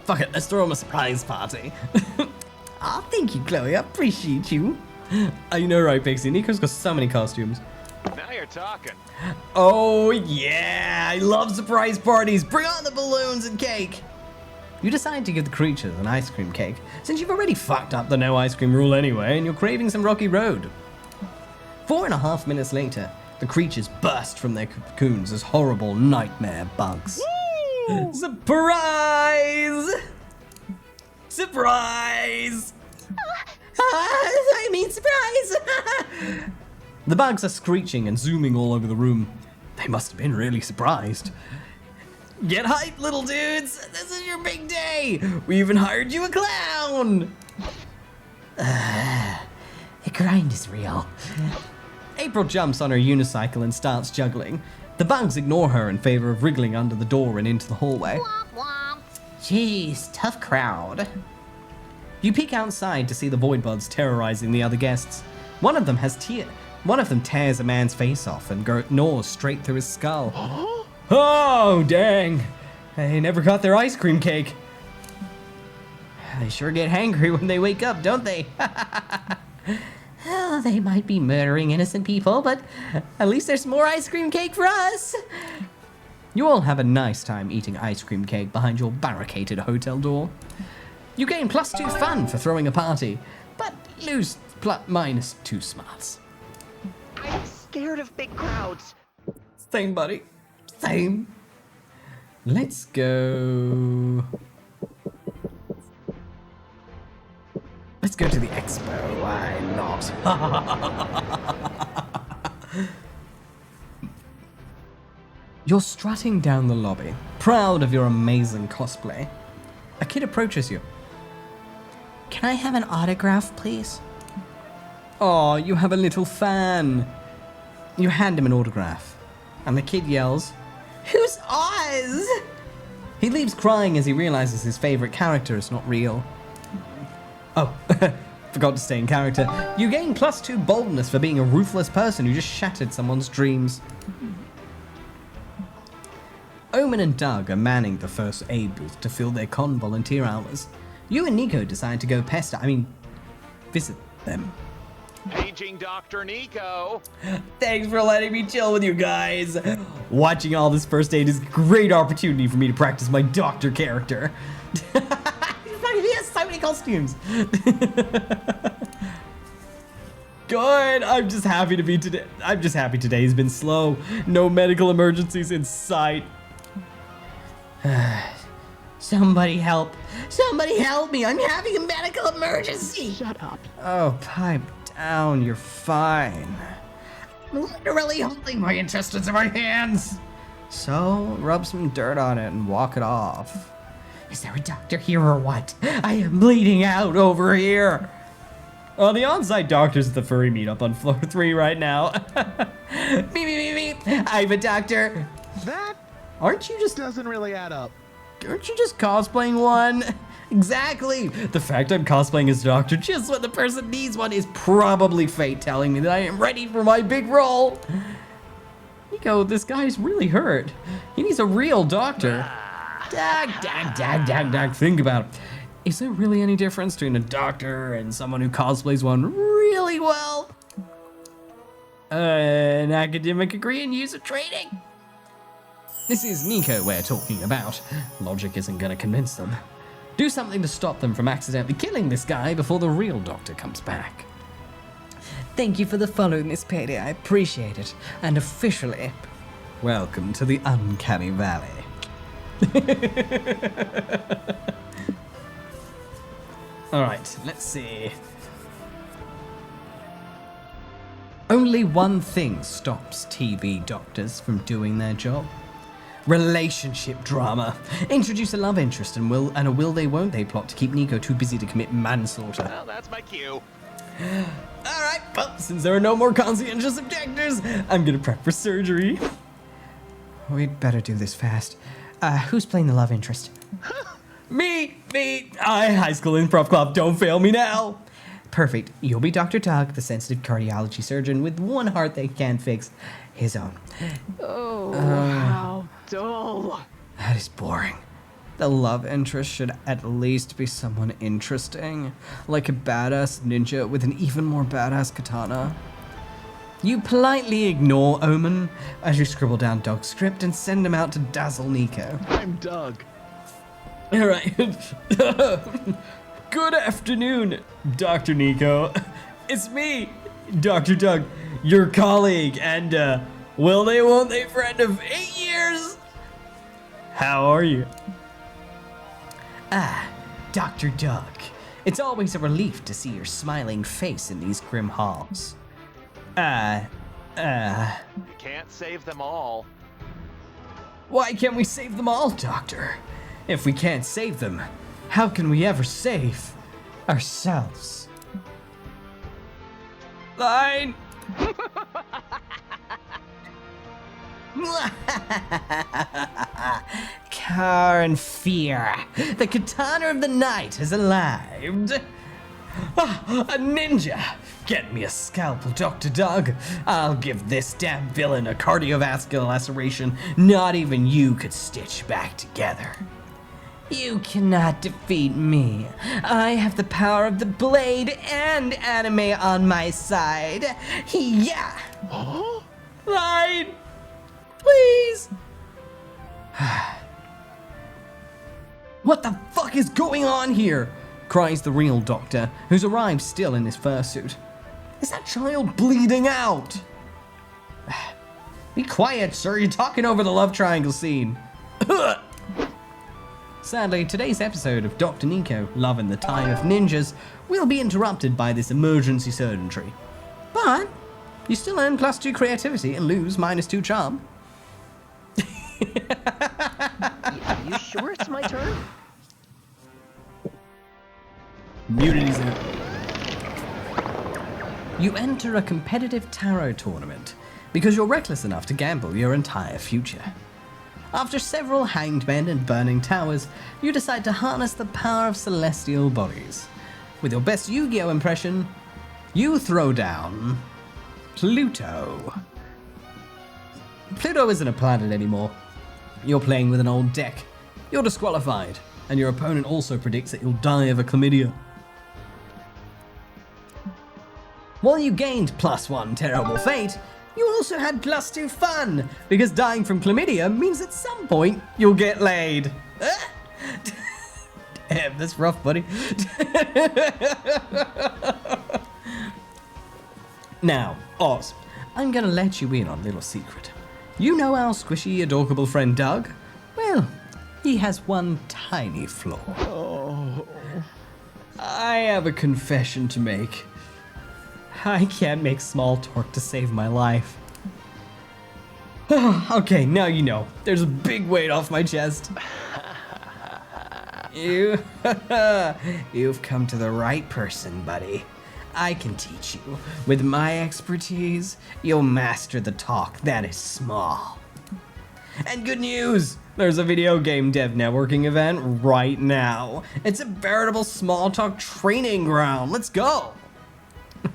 Fuck it, let's throw him a surprise party. Aw, thank you, Chloe. I appreciate you. You know, right, Pixie? Nico's got so many costumes. Now you're talking. Oh, yeah. I love surprise parties. Bring on the balloons and cake. You decide to give the creatures an ice cream cake, since you've already fucked up the no ice cream rule anyway, and you're craving some rocky road. 4.5 minutes later, the creatures burst from their cocoons as horrible nightmare bugs. Woo! Surprise! Surprise! I mean surprise! The bugs are screeching and zooming all over the room. They must have been really surprised. Get hyped, little dudes! This is your big day! We even hired you a clown! The grind is real. April jumps on her unicycle and starts juggling. The bugs ignore her in favor of wriggling under the door and into the hallway. Jeez, tough crowd. You peek outside to see the void bugs terrorizing the other guests. One of them tears a man's face off and gnaws straight through his skull. Oh, dang. They never got their ice cream cake. They sure get hangry when they wake up, don't they? Oh, they might be murdering innocent people, but at least there's more ice cream cake for us. You all have a nice time eating ice cream cake behind your barricaded hotel door. You gain +2 fun for throwing a party, but lose -2 smarts. I'm scared of big crowds. Same, buddy. Same. Let's go. Let's go to the expo. Why not? You're strutting down the lobby, proud of your amazing cosplay. A kid approaches you. Can I have an autograph, please? Oh, you have a little fan. You hand him an autograph, and the kid yells, "Who's Oz?" He leaves crying as he realizes his favorite character is not real. Oh, forgot to stay in character. You gain +2 boldness for being a ruthless person who just shattered someone's dreams. Omen and Doug are manning the first aid booth to fill their con volunteer hours. You and Nico decide to go visit them. Paging Dr. Nico. Thanks for letting me chill with you guys. Watching all this first aid is a great opportunity for me to practice my doctor character. He has so many costumes. Good. I'm just happy today's been slow. No medical emergencies in sight. Somebody help. Somebody help me. I'm having a medical emergency. Shut up. Oh, pipe down. You're fine. I'm literally holding my intestines in my hands. So, rub some dirt on it and walk it off. Is there a doctor here or what? I am bleeding out over here. Oh, the on-site doctor's at the furry meetup on floor 3 right now. Me. I'm a doctor. That Aren't you just doesn't really add up. cosplaying one? Exactly. The fact I'm cosplaying as a doctor just when the person needs one is probably fate telling me that I am ready for my big role. Nico, this guy's really hurt. He needs a real doctor. Dag. Think about it. Is there really any difference between a doctor and someone who cosplays one really well? An academic degree in user training? This is Nico we're talking about. Logic isn't gonna convince them. Do something to stop them from accidentally killing this guy before the real doctor comes back. Thank you for the follow, Miss Payday. I appreciate it. And officially, welcome to the Uncanny Valley. All right, let's see. Only one thing stops TV doctors from doing their job. Relationship drama. Introduce a love interest and a will they won't they plot to keep Nico too busy to commit manslaughter. Well, that's my cue. All right, well, since there are no more conscientious objectors, I'm gonna prep for surgery. We'd better do this fast. Who's playing the love interest? Me. High school improv club, don't fail me now. Perfect. You'll be Dr. Doug, the sensitive cardiology surgeon with one heart that can't fix his own. Oh, how dull. That is boring. The love interest should at least be someone interesting, like a badass ninja with an even more badass katana. You politely ignore Omen as you scribble down Doug's script and send him out to dazzle Nico. I'm Doug. All right. Good afternoon, Dr. Nico. It's me, Dr. Doug, your colleague, and will they, won't they friend of 8 years? How are you? Ah, Dr. Doug. It's always a relief to see your smiling face in these grim halls. You can't save them all. Why can't we save them all, Doctor? If we can't save them, how can we ever save ourselves? Line! Car and fear. The katana of the night has arrived. Ah, a ninja! Get me a scalpel, Dr. Doug. I'll give this damn villain a cardiovascular laceration not even you could stitch back together. You cannot defeat me. I have the power of the blade and anime on my side. Yeah. Huh? Line! Please! What the fuck is going on here? Cries the real doctor, who's arrived still in his fursuit. Is that child bleeding out? Be quiet, sir. You're talking over the love triangle scene. Sadly, today's episode of Dr. Nico, Love in the Time of Ninjas, will be interrupted by this emergency surgery. But you still earn +2 creativity and lose -2 charm. You sure it's my turn? Immunity's out. You enter a competitive tarot tournament because you're reckless enough to gamble your entire future. After several hanged men and burning towers, you decide to harness the power of celestial bodies. With your best Yu-Gi-Oh impression, you throw down Pluto. Pluto isn't a planet anymore. You're playing with an old deck. You're disqualified, and your opponent also predicts that you'll die of a chlamydia. While you gained +1 terrible fate, you also had +2 fun, because dying from chlamydia means at some point you'll get laid. Damn, that's rough, buddy. Now, Oz, I'm gonna let you in on a little secret. You know our squishy, adorable friend Doug? Well, he has one tiny flaw. Oh. I have a confession to make. I can't make small talk to save my life. Okay, now you know. There's a big weight off my chest. You've come to the right person, buddy. I can teach you. With my expertise, you'll master the talk that is small. And good news! There's a video game dev networking event right now. It's a veritable small talk training ground. Let's go!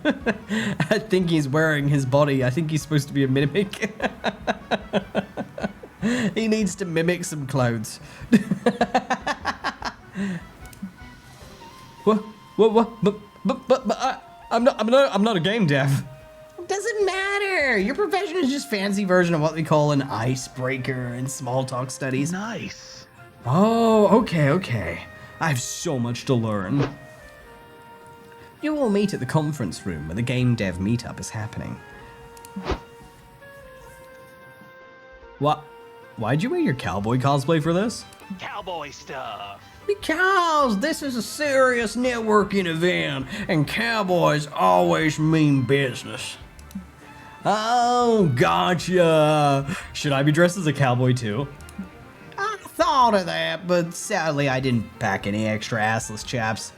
I think he's wearing his body. I think he's supposed to be a mimic. He needs to mimic some clothes. What? But I'm not a game dev. Doesn't matter. Your profession is just fancy version of what we call an icebreaker in small talk studies. Nice. Oh, okay. I have so much to learn. You will meet at the conference room where the game dev meetup is happening. What? Why'd you wear your cowboy cosplay for this? Cowboy stuff. Because this is a serious networking event, and cowboys always mean business. Oh, gotcha. Should I be dressed as a cowboy too? I thought of that, but sadly I didn't pack any extra assless chaps.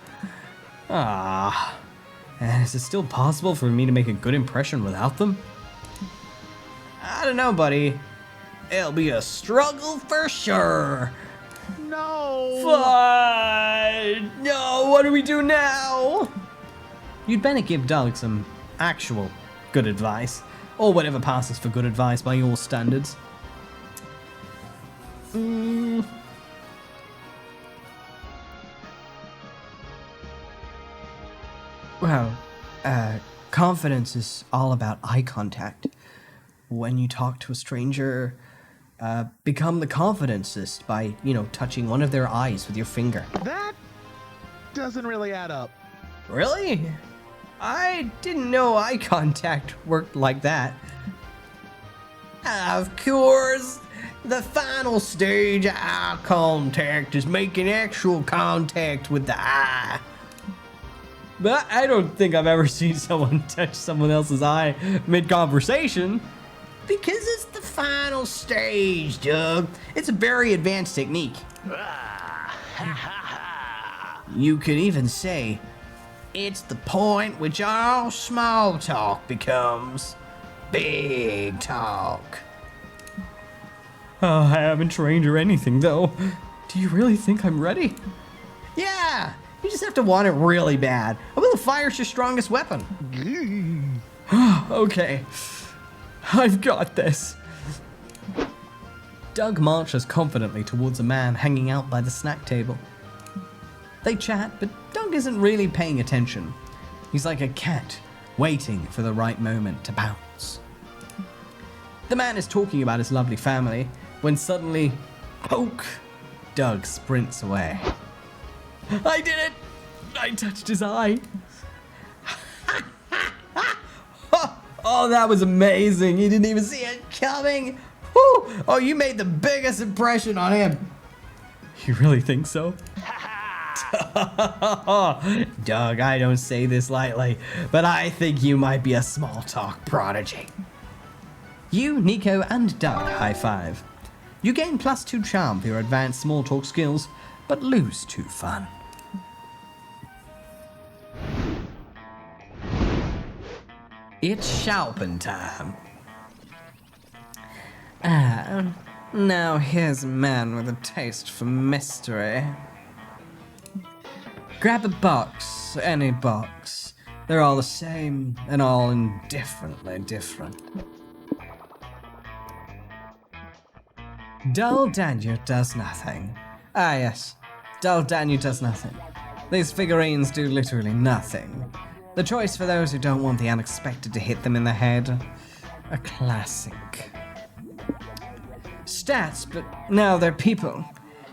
Ah. And is it still possible for me to make a good impression without them? I don't know, buddy. It'll be a struggle for sure. No. Fine. No, what do we do now? you'd better give Doug some actual good advice, or whatever passes for good advice by your standards. Well, confidence is all about eye contact. When you talk to a stranger, become the confidencist by, touching one of their eyes with your finger. That doesn't really add up. Really? I didn't know eye contact worked like that. Of course, the final stage of eye contact is making actual contact with the eye. But I don't think I've ever seen someone touch someone else's eye mid-conversation. Because it's the final stage, Doug. It's a very advanced technique. You could even say, it's the point which all small talk becomes big talk. Oh, I haven't trained or anything, though. Do you really think I'm ready? Yeah, you just have to want it really bad. A little fire's your strongest weapon. Okay, I've got this. Doug marches confidently towards a man hanging out by the snack table. They chat, but Doug isn't really paying attention. He's like a cat, waiting for the right moment to pounce. The man is talking about his lovely family, when suddenly, poke, Doug sprints away. I did it! I touched his eye. Oh, that was amazing. You didn't even see it coming. Whew. Oh, you made the biggest impression on him. You really think so? Doug, I don't say this lightly, but I think you might be a small talk prodigy. You, Nico, and Doug high five. You gain +2 charm for your advanced small talk skills, but lose 2 fun. It's shopping time. Now here's a man with a taste for mystery. Grab a box, any box. They're all the same and all indifferently different. Dull Daniel does nothing. Ah yes, Dull Daniel does nothing. These figurines do literally nothing. The choice for those who don't want the unexpected to hit them in the head. A classic. Stats, but no, they're people.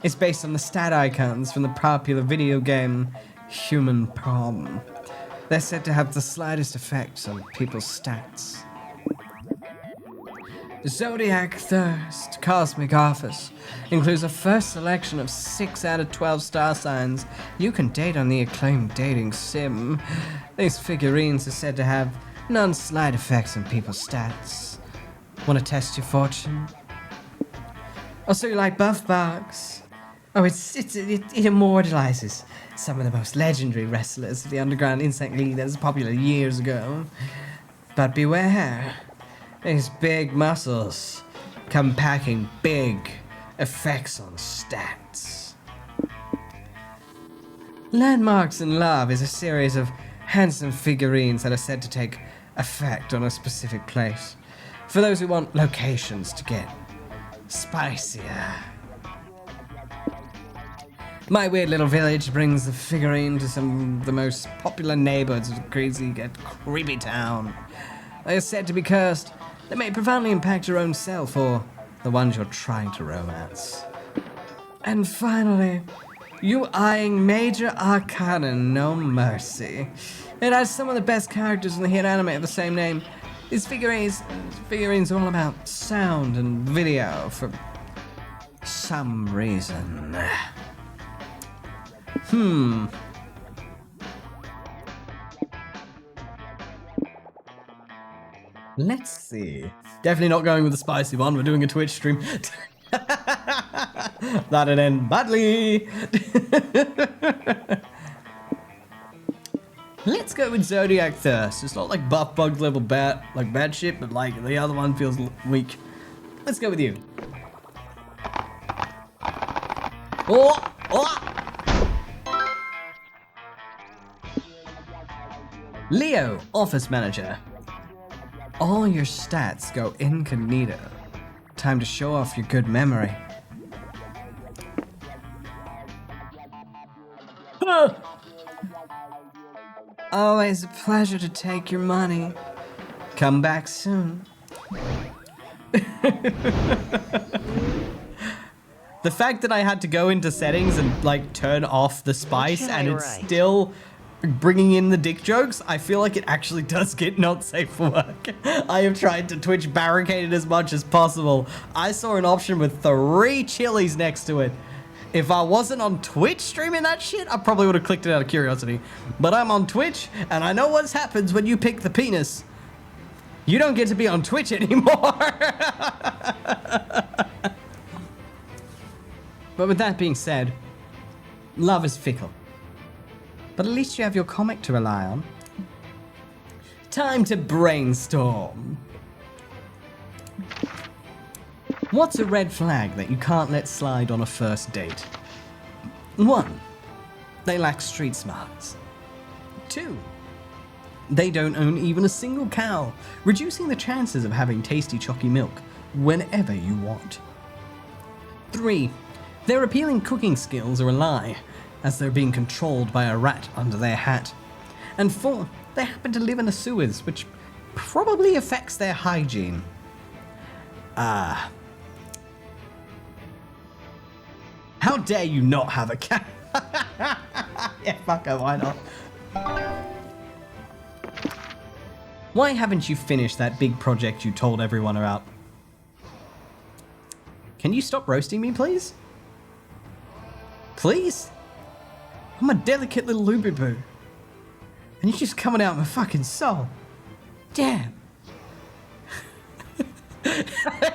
It's based on the stat icons from the popular video game Human Problem. They're said to have the slightest effects on people's stats. Zodiac Thirst Cosmic Office includes a first selection of 6 out of 12 star signs you can date on the acclaimed dating sim. These figurines are said to have non-slight effects on people's stats. Want to test your fortune? Also, you like Buff Box? Oh, it immortalizes some of the most legendary wrestlers of the Underground Insect League that was popular years ago. But beware. These big muscles come packing big effects on stats. Landmarks in Love is a series of handsome figurines that are said to take effect on a specific place. For those who want locations to get spicier. My Weird Little Village brings the figurine to some of the most popular neighborhoods of the crazy yet creepy town. They are said to be cursed. They may profoundly impact your own self or the ones you're trying to romance. And finally, you eyeing Major Arcana No Mercy. It has some of the best characters in the hit anime of the same name. These figurines are all about sound and video for some reason. Let's see. Definitely not going with the spicy one. We're doing a Twitch stream. That'd end badly. Let's go with Zodiac Thirst. It's not like Buff Bugs level bad shit, but like the other one feels weak. Let's go with you. Oh! Leo, office manager. All your stats go incognito. Time to show off your good memory. Always a pleasure to take your money. Come back soon. The fact that I had to go into settings and like turn off the spice What and should I it's write? still bringing in the dick jokes, I feel like it actually does get not safe for work. I have tried to Twitch barricade it as much as possible. I saw an option with 3 chilies next to it. If I wasn't on Twitch streaming that shit, I probably would have clicked it out of curiosity. But I'm on Twitch, and I know what happens when you pick the penis. You don't get to be on Twitch anymore. But with that being said, love is fickle. But at least you have your comic to rely on. Time to brainstorm. What's a red flag that you can't let slide on a first date? 1. They lack street smarts. 2. They don't own even a single cow, reducing the chances of having tasty chalky milk whenever you want. 3. Their appealing cooking skills are a lie, as they're being controlled by a rat under their hat. And 4. They happen to live in the sewers, which probably affects their hygiene. Ah. How dare you not have a cat? Yeah, fuck it, why not? Why haven't you finished that big project you told everyone about? Can you stop roasting me, please? Please? I'm a delicate little loopy-boo. And you're just coming out my fucking soul. Damn.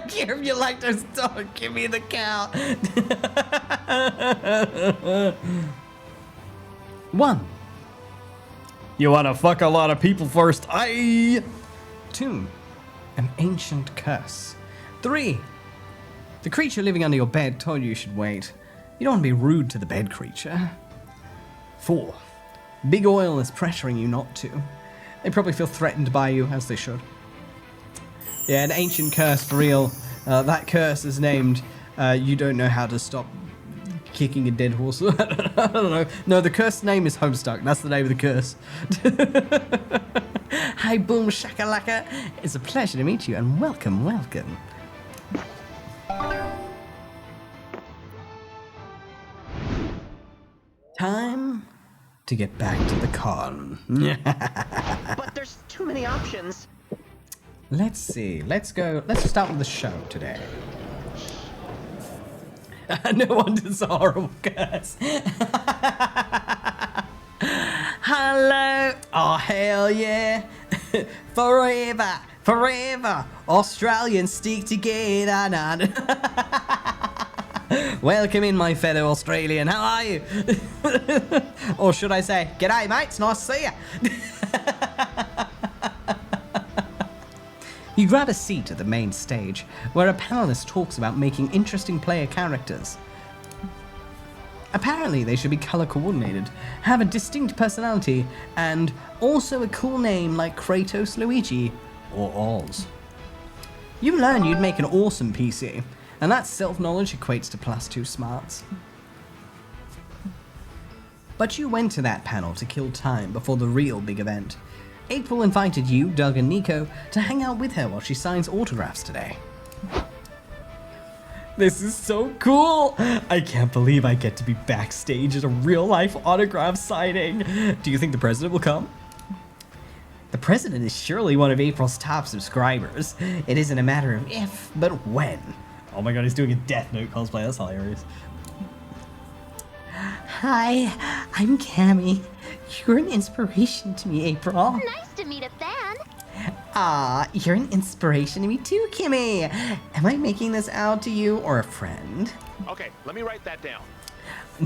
Give you lactose intolerant, give me the cow. 1. You wanna fuck a lot of people first, aye? 2. An ancient curse. 3. The creature living under your bed told you should wait. You don't want to be rude to the bed creature. 4. Big Oil is pressuring you not to. They probably feel threatened by you, as they should. Yeah, an ancient curse for real. That curse is named, you don't know how to stop kicking a dead horse. I don't know. No, the curse name is Homestuck. That's the name of the curse. Hi, boom shakalaka. It's a pleasure to meet you, and welcome, welcome. Time to get back to the con. But there's too many options. Let's see. Let's go. Let's start with the show today. No wonder it's a horrible curse. Hello. Oh, hell yeah. Forever. Forever. Australians stick together. Nah. Welcome in, my fellow Australian. How are you? Or should I say, g'day, mate. It's nice to see you. You grab a seat at the main stage, where a panelist talks about making interesting player characters. Apparently, they should be color coordinated, have a distinct personality, and also a cool name like Kratos, Luigi, or Oz. You learn you'd make an awesome PC, and that self-knowledge equates to +2 smarts. But you went to that panel to kill time before the real big event. April invited you, Doug, and Nico to hang out with her while she signs autographs today. This is so cool! I can't believe I get to be backstage at a real-life autograph signing. Do you think the president will come? The president is surely one of April's top subscribers. It isn't a matter of if, but when. Oh my god, he's doing a Death Note cosplay. That's hilarious. Hi, I'm Cammy. You're an inspiration to me, April. Nice to meet a fan. Ah, you're an inspiration to me too, Kimmy. Am I making this out to you or a friend? Okay, let me write that down.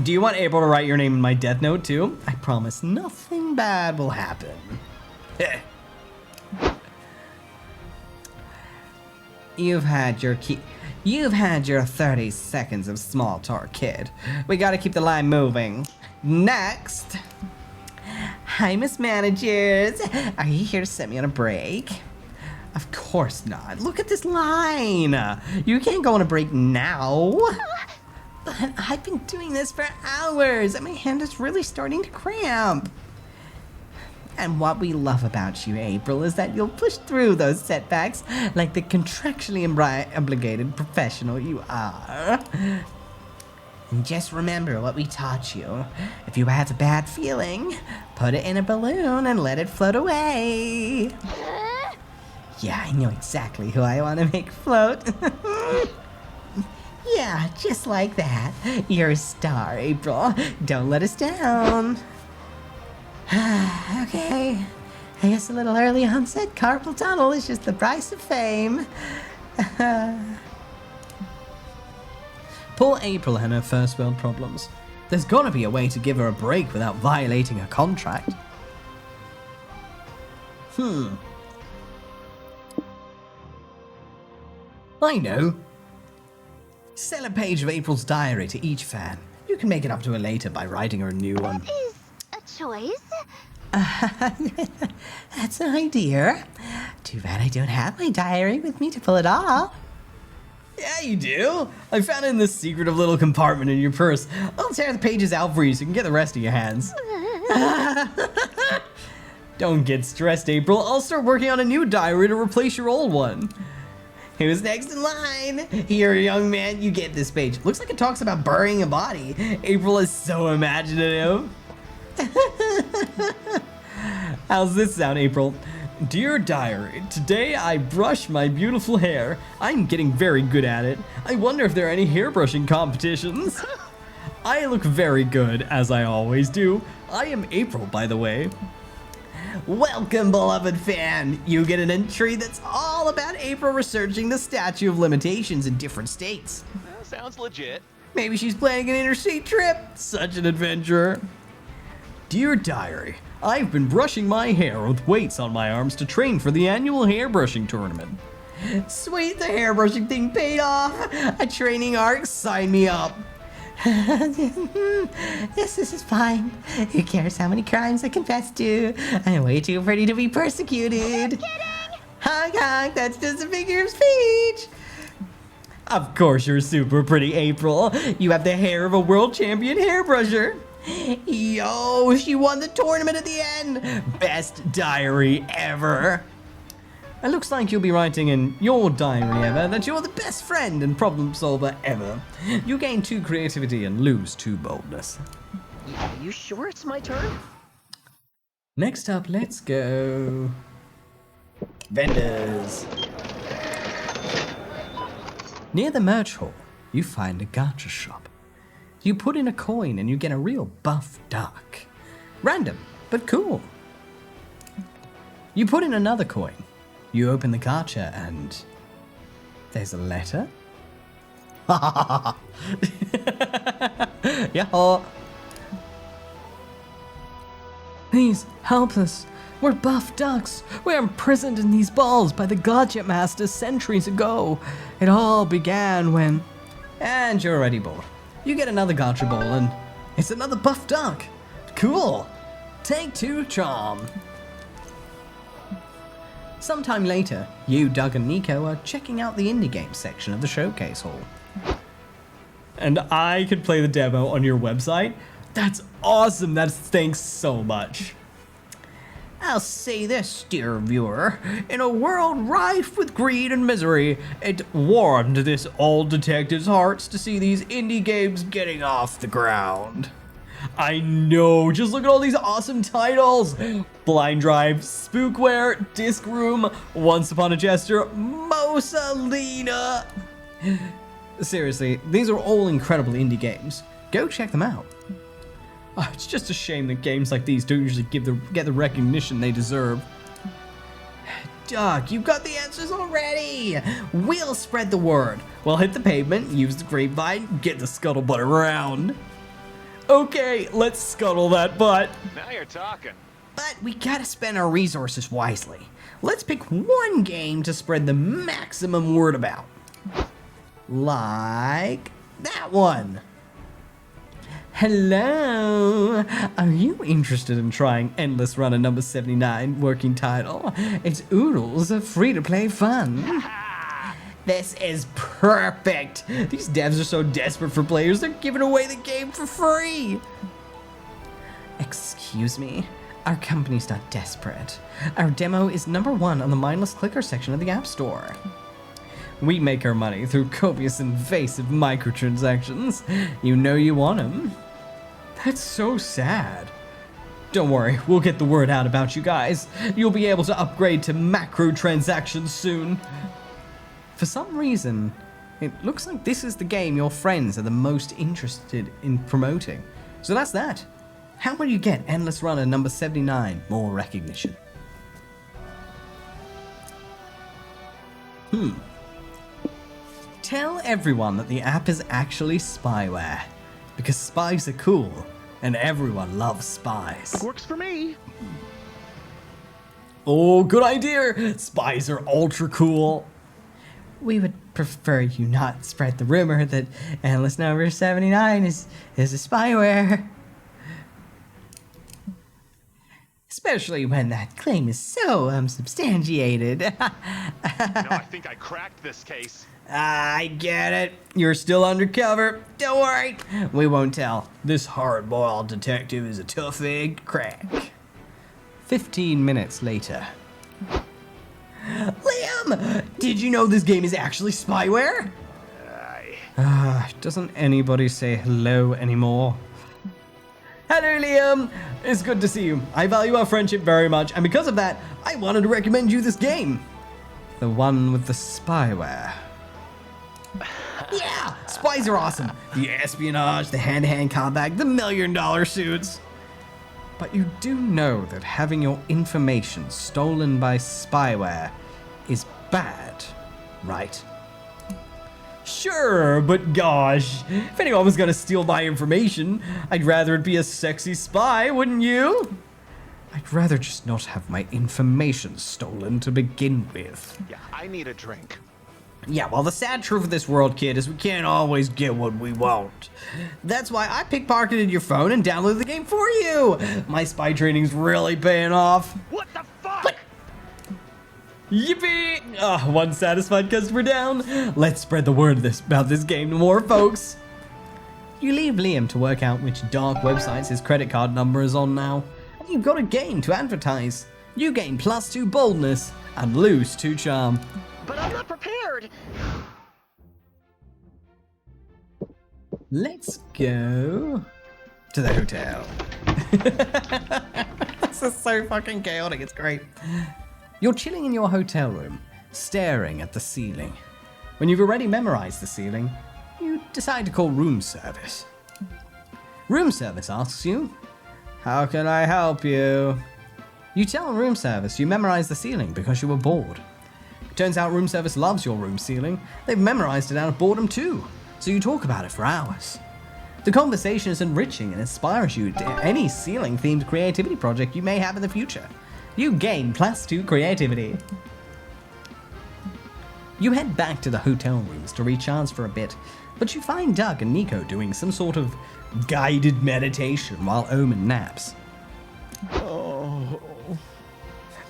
Do you want April to write your name in my Death Note too? I promise nothing bad will happen. You've had your 30 seconds of small talk, kid. We gotta keep the line moving. Next. Hi, Miss Managers. Are you here to set me on a break? Of course not. Look at this line. You can't go on a break now. But I've been doing this for hours and my hand is really starting to cramp. And what we love about you, April, is that you'll push through those setbacks like the contractually obligated professional you are. And just remember what we taught you. If you have a bad feeling, put it in a balloon and let it float away. Yeah, I know exactly who I want to make float. Yeah, just like that. You're a star, April. Don't let us down. Okay. I guess a little early onset carpal tunnel is just the price of fame. Poor April and her first world problems. There's gotta be a way to give her a break without violating her contract. I know. Sell a page of April's diary to each fan. You can make it up to her later by writing her a new one. That is a choice. That's an idea. Too bad I don't have my diary with me to pull it off. Yeah, you do. I found it in this secretive little compartment in your purse. I'll tear the pages out for you so you can get the rest in your hands. Don't get stressed, April. I'll start working on a new diary to replace your old one. Who's next in line? Here, young man, you get this page. Looks like it talks about burying a body. April is so imaginative. How's this sound, April? Dear diary, today I brush my beautiful hair. I'm getting very good at it. I wonder if there are any hairbrushing competitions. I look very good, as I always do. I am April, by the way. Welcome, beloved fan. You get an entry that's all about April researching the statute of limitations in different states. Sounds legit. Maybe she's planning an interstate trip. Such an adventurer. Dear diary, I've been brushing my hair with weights on my arms to train for the annual hairbrushing tournament. Sweet, the hairbrushing thing paid off. A training arc, sign me up. Yes, this is fine. Who cares how many crimes I confess to? I'm way too pretty to be persecuted. Honk, honk, that's just a figure of speech. Of course you're super pretty, April. You have the hair of a world champion hairbrusher. Yo, she won the tournament at the end. Best diary ever. It looks like you'll be writing in your diary ever that you're the best friend and problem solver ever. You gain 2 creativity and lose 2 boldness. Are you sure it's my turn? Next up, let's go. Vendors. Near the merch hall, you find a gacha shop. You put in a coin and you get a real buff duck. Random, but cool. You put in another coin. You open the gacha and there's a letter. Yeah. Please help us. We're buff ducks. We're imprisoned in these balls by the gacha masters centuries ago. It all began when... And you're already bored. You get another gacha ball and it's another buff duck. Cool. Take 2 charm. Sometime later, you, Doug, and Nico are checking out the indie game section of the showcase hall. And I could play the demo on your website? That's awesome. Thanks so much. I'll say this, dear viewer. In a world rife with greed and misery, it warmed this old detective's hearts to see these indie games getting off the ground. I know, just look at all these awesome titles. Blind Drive, Spookware, Disc Room, Once Upon a Jester, Mosalina. Seriously, these are all incredible indie games. Go check them out. Oh, it's just a shame that games like these don't usually get the recognition they deserve. Doug, you've got the answers already. We'll spread the word. We'll hit the pavement, use the grapevine, get the scuttlebutt around. Okay, let's scuttle that butt. Now you're talking. But we gotta spend our resources wisely. Let's pick one game to spread the maximum word about. Like that one. Hello! Are you interested in trying Endless Runner number 79 working title? It's oodles of free-to-play fun. This is perfect! These devs are so desperate for players, they're giving away the game for free! Excuse me? Our company's not desperate. Our demo is #1 on the mindless clicker section of the App Store. We make our money through copious invasive microtransactions. You know you want them. That's so sad. Don't worry, we'll get the word out about you guys. You'll be able to upgrade to macro transactions soon. For some reason, it looks like this is the game your friends are the most interested in promoting. So that's that. How will you get Endless Runner number 79 more recognition? Tell everyone that the app is actually spyware. Because spies are cool, and everyone loves spies. Works for me. Oh, good idea! Spies are ultra cool. We would prefer you not spread the rumor that Endless number 79 is a spyware. Especially when that claim is so substantiated. No, I think I cracked this case. I get it. You're still undercover. Don't worry. We won't tell. This hard-boiled detective is a tough egg to crack. 15 minutes later. Liam! Did you know this game is actually spyware? Doesn't anybody say hello anymore? Hello, Liam! It's good to see you. I value our friendship very much, and because of that, I wanted to recommend you this game. The one with the spyware. Yeah! Spies are awesome. The espionage, the hand-to-hand combat, the $1 million suits. But you do know that having your information stolen by spyware is bad, right? Sure, but gosh, if anyone was gonna steal my information, I'd rather it be a sexy spy, wouldn't you? I'd rather just not have my information stolen to begin with. Yeah, I need a drink. Yeah, well, the sad truth of this world, kid, is we can't always get what we want. That's why I pickpocketed your phone and downloaded the game for you. My spy training's really paying off. What the fuck? Yippee! Ah, one satisfied customer down. Let's spread the word about this game to more folks. You leave Liam to work out which dark websites his credit card number is on now. And you've got a game to advertise. You gain +2 boldness and lose 2 charm. But I'm not prepared. Let's go to the hotel. This is so fucking chaotic, it's great. You're chilling in your hotel room, staring at the ceiling. When you've already memorized the ceiling, you decide to call room service. Room service asks you, "How can I help you?" You tell room service you memorized the ceiling because you were bored. Turns out room service loves your room ceiling. They've memorized it out of boredom too, so you talk about it for hours. The conversation is enriching and inspires you to any ceiling-themed creativity project you may have in the future. You gain +2 creativity. You head back to the hotel rooms to recharge for a bit, but you find Doug and Nico doing some sort of guided meditation while Omen naps. Oh.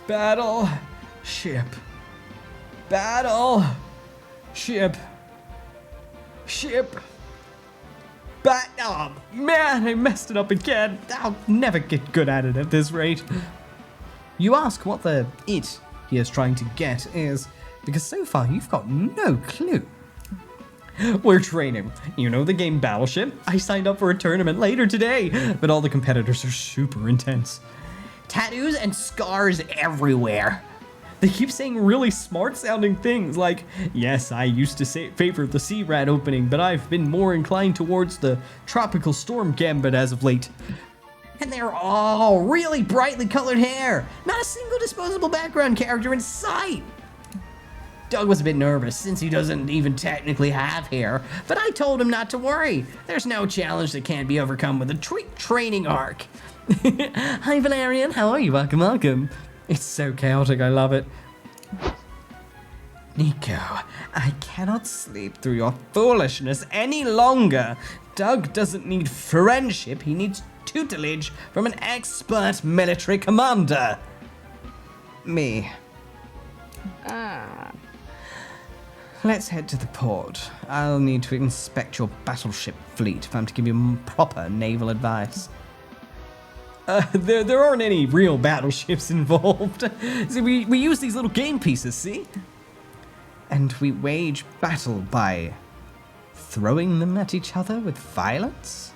Battle. Ship. Battle. Ship. Ship. Oh, man, I messed it up again. I'll never get good at it at this rate. You ask what the it he is trying to get is, because so far you've got no clue. We're training. You know the game Battleship? I signed up for a tournament later today, but all the competitors are super intense. Tattoos and scars everywhere. They keep saying really smart-sounding things like, "Yes, I used to favor the Sea Rat opening, but I've been more inclined towards the Tropical Storm Gambit as of late." And they're all really brightly colored hair. Not a single disposable background character in sight. Doug was a bit nervous since he doesn't even technically have hair, but I told him not to worry. There's no challenge that can't be overcome with a training arc. Hi Valerian, how are you? Welcome, welcome. It's so chaotic, I love it. Nico, I cannot sleep through your foolishness any longer. Doug doesn't need friendship, he needs tutelage from an expert military commander. Me. Let's head to the port. I'll need to inspect your battleship fleet if I'm to give you proper naval advice. There aren't any real battleships involved. See, we use these little game pieces, see? And we wage battle by throwing them at each other with violence?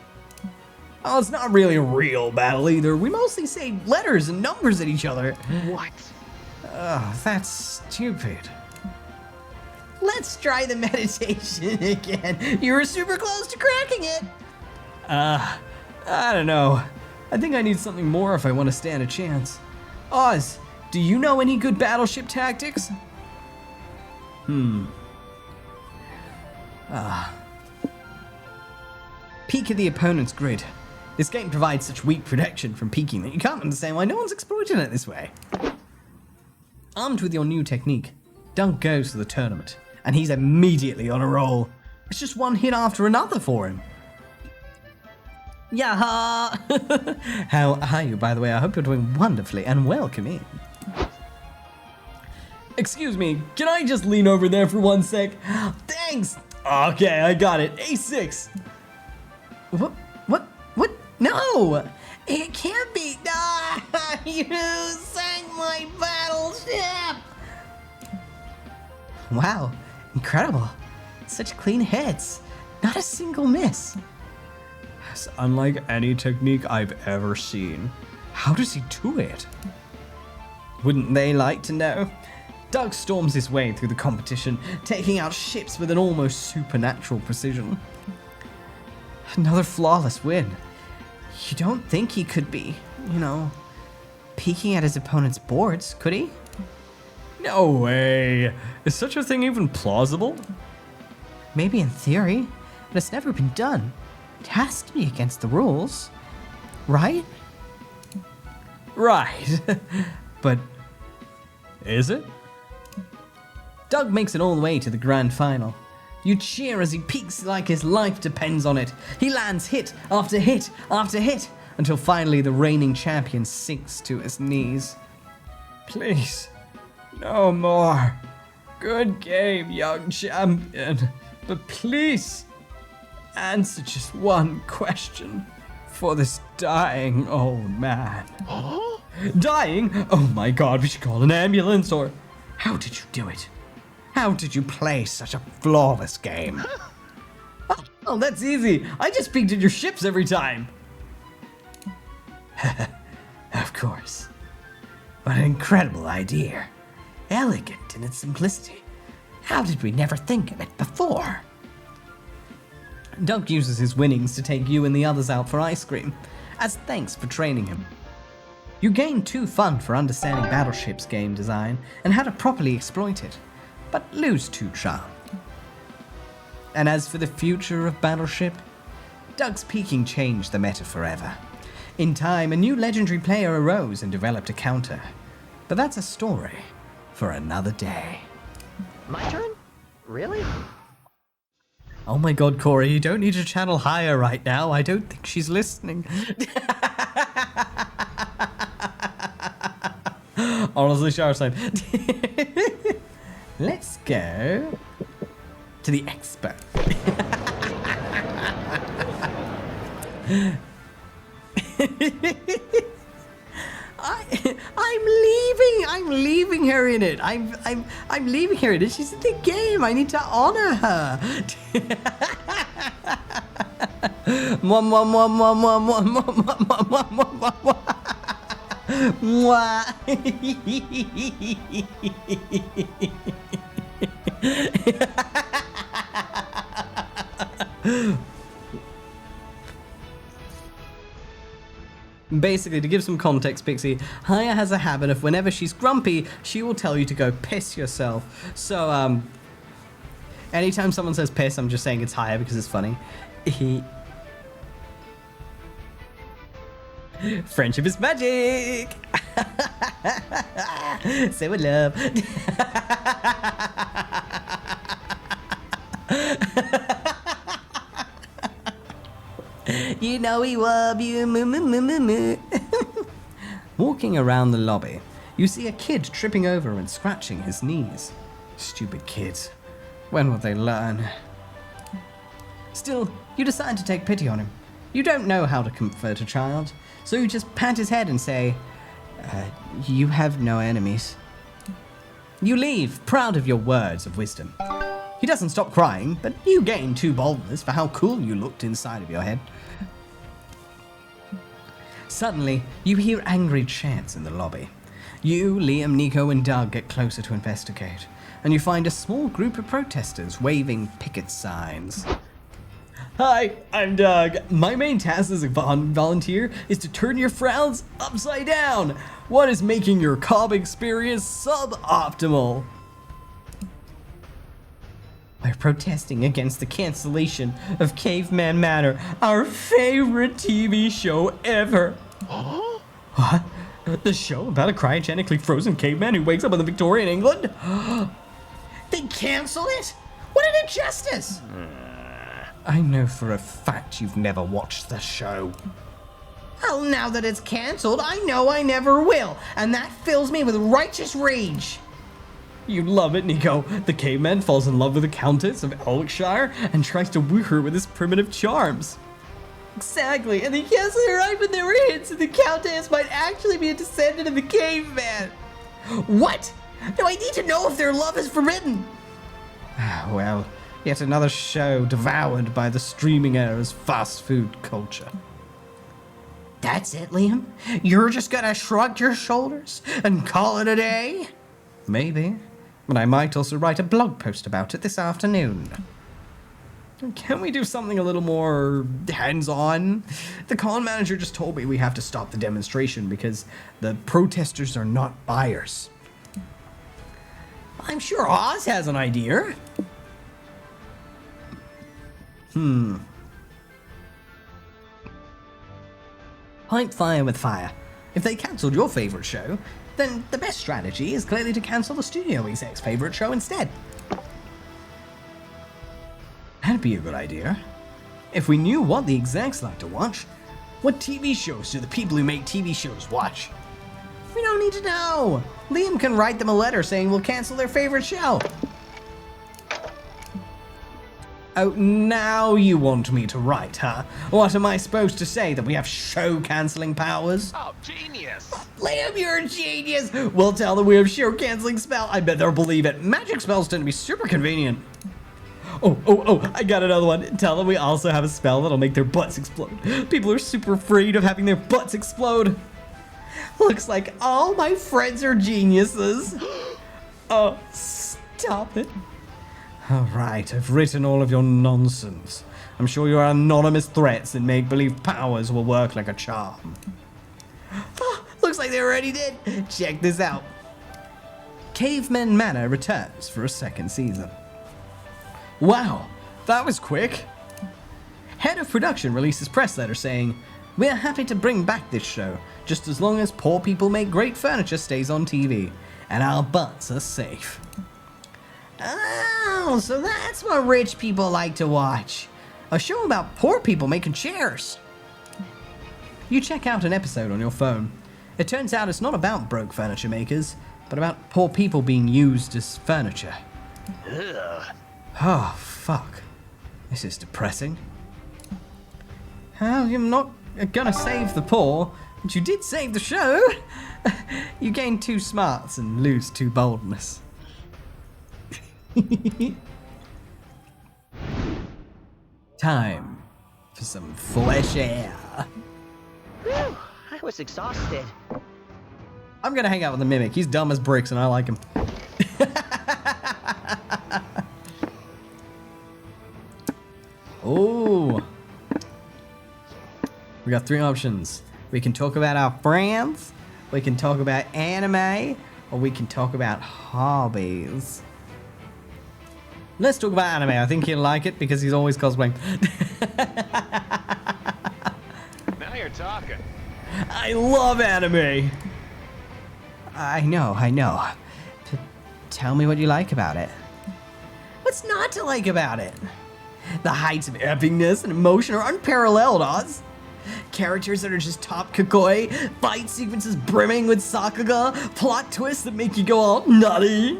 Oh, it's not really a real battle either. We mostly say letters and numbers at each other. What? Oh, that's stupid. Let's try the meditation again. You were super close to cracking it. I don't know. I think I need something more if I want to stand a chance. Oz, do you know any good battleship tactics? Peek at the opponent's grid. This game provides such weak protection from peeking that you can't understand why no one's exploiting it this way. Armed with your new technique, Doug goes to the tournament, and he's immediately on a roll. It's just one hit after another for him. Yaha! How are you, by the way? I hope you're doing wonderfully, and welcome in. Excuse me, can I just lean over there for 1 sec? Thanks! Okay, I got it. A6! What? No! It can't be! Ah, you sank my battleship! Wow, incredible. Such clean hits. Not a single miss. It's unlike any technique I've ever seen. How does he do it? Wouldn't they like to know? Doug storms his way through the competition, taking out ships with an almost supernatural precision. Another flawless win. You don't think he could be, peeking at his opponent's boards, could he? No way. Is such a thing even plausible? Maybe in theory, but it's never been done. It has to be against the rules, right? Right. But is it? Doug makes it all the way to the grand final. You cheer as he peeks like his life depends on it. He lands hit after hit after hit until finally the reigning champion sinks to his knees. Please, no more. Good game, young champion. But please, answer just one question for this dying old man. Dying? Oh my god, we should call an ambulance or... How did you do it? How did you play such a flawless game? Oh, that's easy. I just peeked at your ships every time. Of course. What an incredible idea. Elegant in its simplicity. How did we never think of it before? Doug uses his winnings to take you and the others out for ice cream, as thanks for training him. You gain 2 fun for understanding battleships game design and how to properly exploit it, but lose 2 charm. And as for the future of Battleship, Doug's peeking changed the meta forever. In time, a new legendary player arose and developed a counter. But that's a story for another day. My turn? Really? Oh my god, Corey, you don't need to channel higher right now. I don't think she's listening. Honestly, shower sign. Let's go to the expert. I'm leaving her in it. I'm leaving her in it. She's in the game. I need to honor her. Basically, to give some context, Pixie, Haya has a habit of whenever she's grumpy, she will tell you to go piss yourself. So, anytime someone says piss, I'm just saying it's Haya because it's funny. Friendship is magic! Say what love. You know we love you. Moo, moo, moo, moo, moo. Walking around the lobby, you see a kid tripping over and scratching his knees. Stupid kids. When will they learn? Still, you decide to take pity on him. You don't know how to comfort a child, so you just pat his head and say, you have no enemies. You leave, proud of your words of wisdom. He doesn't stop crying, but you gain 2 boldness for how cool you looked inside of your head. Suddenly, you hear angry chants in the lobby. You, Liam, Nico, and Doug get closer to investigate, and you find a small group of protesters waving picket signs. Hi, I'm Doug. My main task as a volunteer is to turn your frowns upside down. What is making your 𝐄𝐍𝐕 experience suboptimal? We're protesting against the cancellation of Caveman Manor, our favorite TV show ever. What? The show about a cryogenically frozen caveman who wakes up in the Victorian England? They canceled it? What an injustice! I know for a fact you've never watched the show. Well, now that it's cancelled, I know I never will, and that fills me with righteous rage. You love it, Nico. The caveman falls in love with the Countess of 𝐿𝐿𝐿shire and tries to woo her with his primitive charms. Exactly, and he cancels her right when there were hints that the Countess might actually be a descendant of the caveman. What? No, I need to know if their love is forbidden. Well, yet another show devoured by the streaming era's fast food culture. That's it, Liam? You're just gonna shrug your shoulders and call it a day? Maybe, but I might also write a blog post about it this afternoon. Can we do something a little more hands-on? The con manager just told me we have to stop the demonstration because the protesters are not buyers. I'm sure Oz has an idea. Fight fire with fire. If they cancelled your favorite show, then the best strategy is clearly to cancel the studio exec's favorite show instead. That'd be a good idea. If we knew what the execs like to watch, what TV shows do the people who make TV shows watch? We don't need to know. Liam can write them a letter saying we'll cancel their favorite show. Oh, now you want me to write, huh? What am I supposed to say, that we have show-cancelling powers? Oh, genius! Liam, you're a genius! We'll tell them we have show-cancelling spell. I bet they'll believe it. Magic spells tend to be super convenient. Oh, I got another one. Tell them we also have a spell that'll make their butts explode. People are super afraid of having their butts explode. Looks like all my friends are geniuses. Oh, stop it. All right, I've written all of your nonsense. I'm sure your anonymous threats and make-believe powers will work like a charm. Oh, looks like they already did. Check this out. Caveman Manor returns for a second season. Wow, that was quick. Head of production releases press letter saying, "We're happy to bring back this show, just as long as Poor People Make Great Furniture stays on TV, and our butts are safe." Oh, so that's what rich people like to watch. A show about poor people making chairs. You check out an episode on your phone. It turns out it's not about broke furniture makers, but about poor people being used as furniture. Ugh. Oh, fuck. This is depressing. Well, you're not gonna save the poor, but you did save the show. You gain 2 smarts and lose 2 boldness. Time for some fresh air. Whew, I was exhausted. I'm gonna hang out with the Mimic. He's dumb as bricks and I like him. Oh. We got 3 options. We can talk about our friends, we can talk about anime, or we can talk about hobbies. Let's talk about anime. I think he'll like it because he's always cosplaying. Now you're talking. I love anime. I know. Tell me what you like about it. What's not to like about it? The heights of epicness and emotion are unparalleled, Oz. Characters that are just top kakoi, fight sequences brimming with Sakuga, plot twists that make you go all nutty.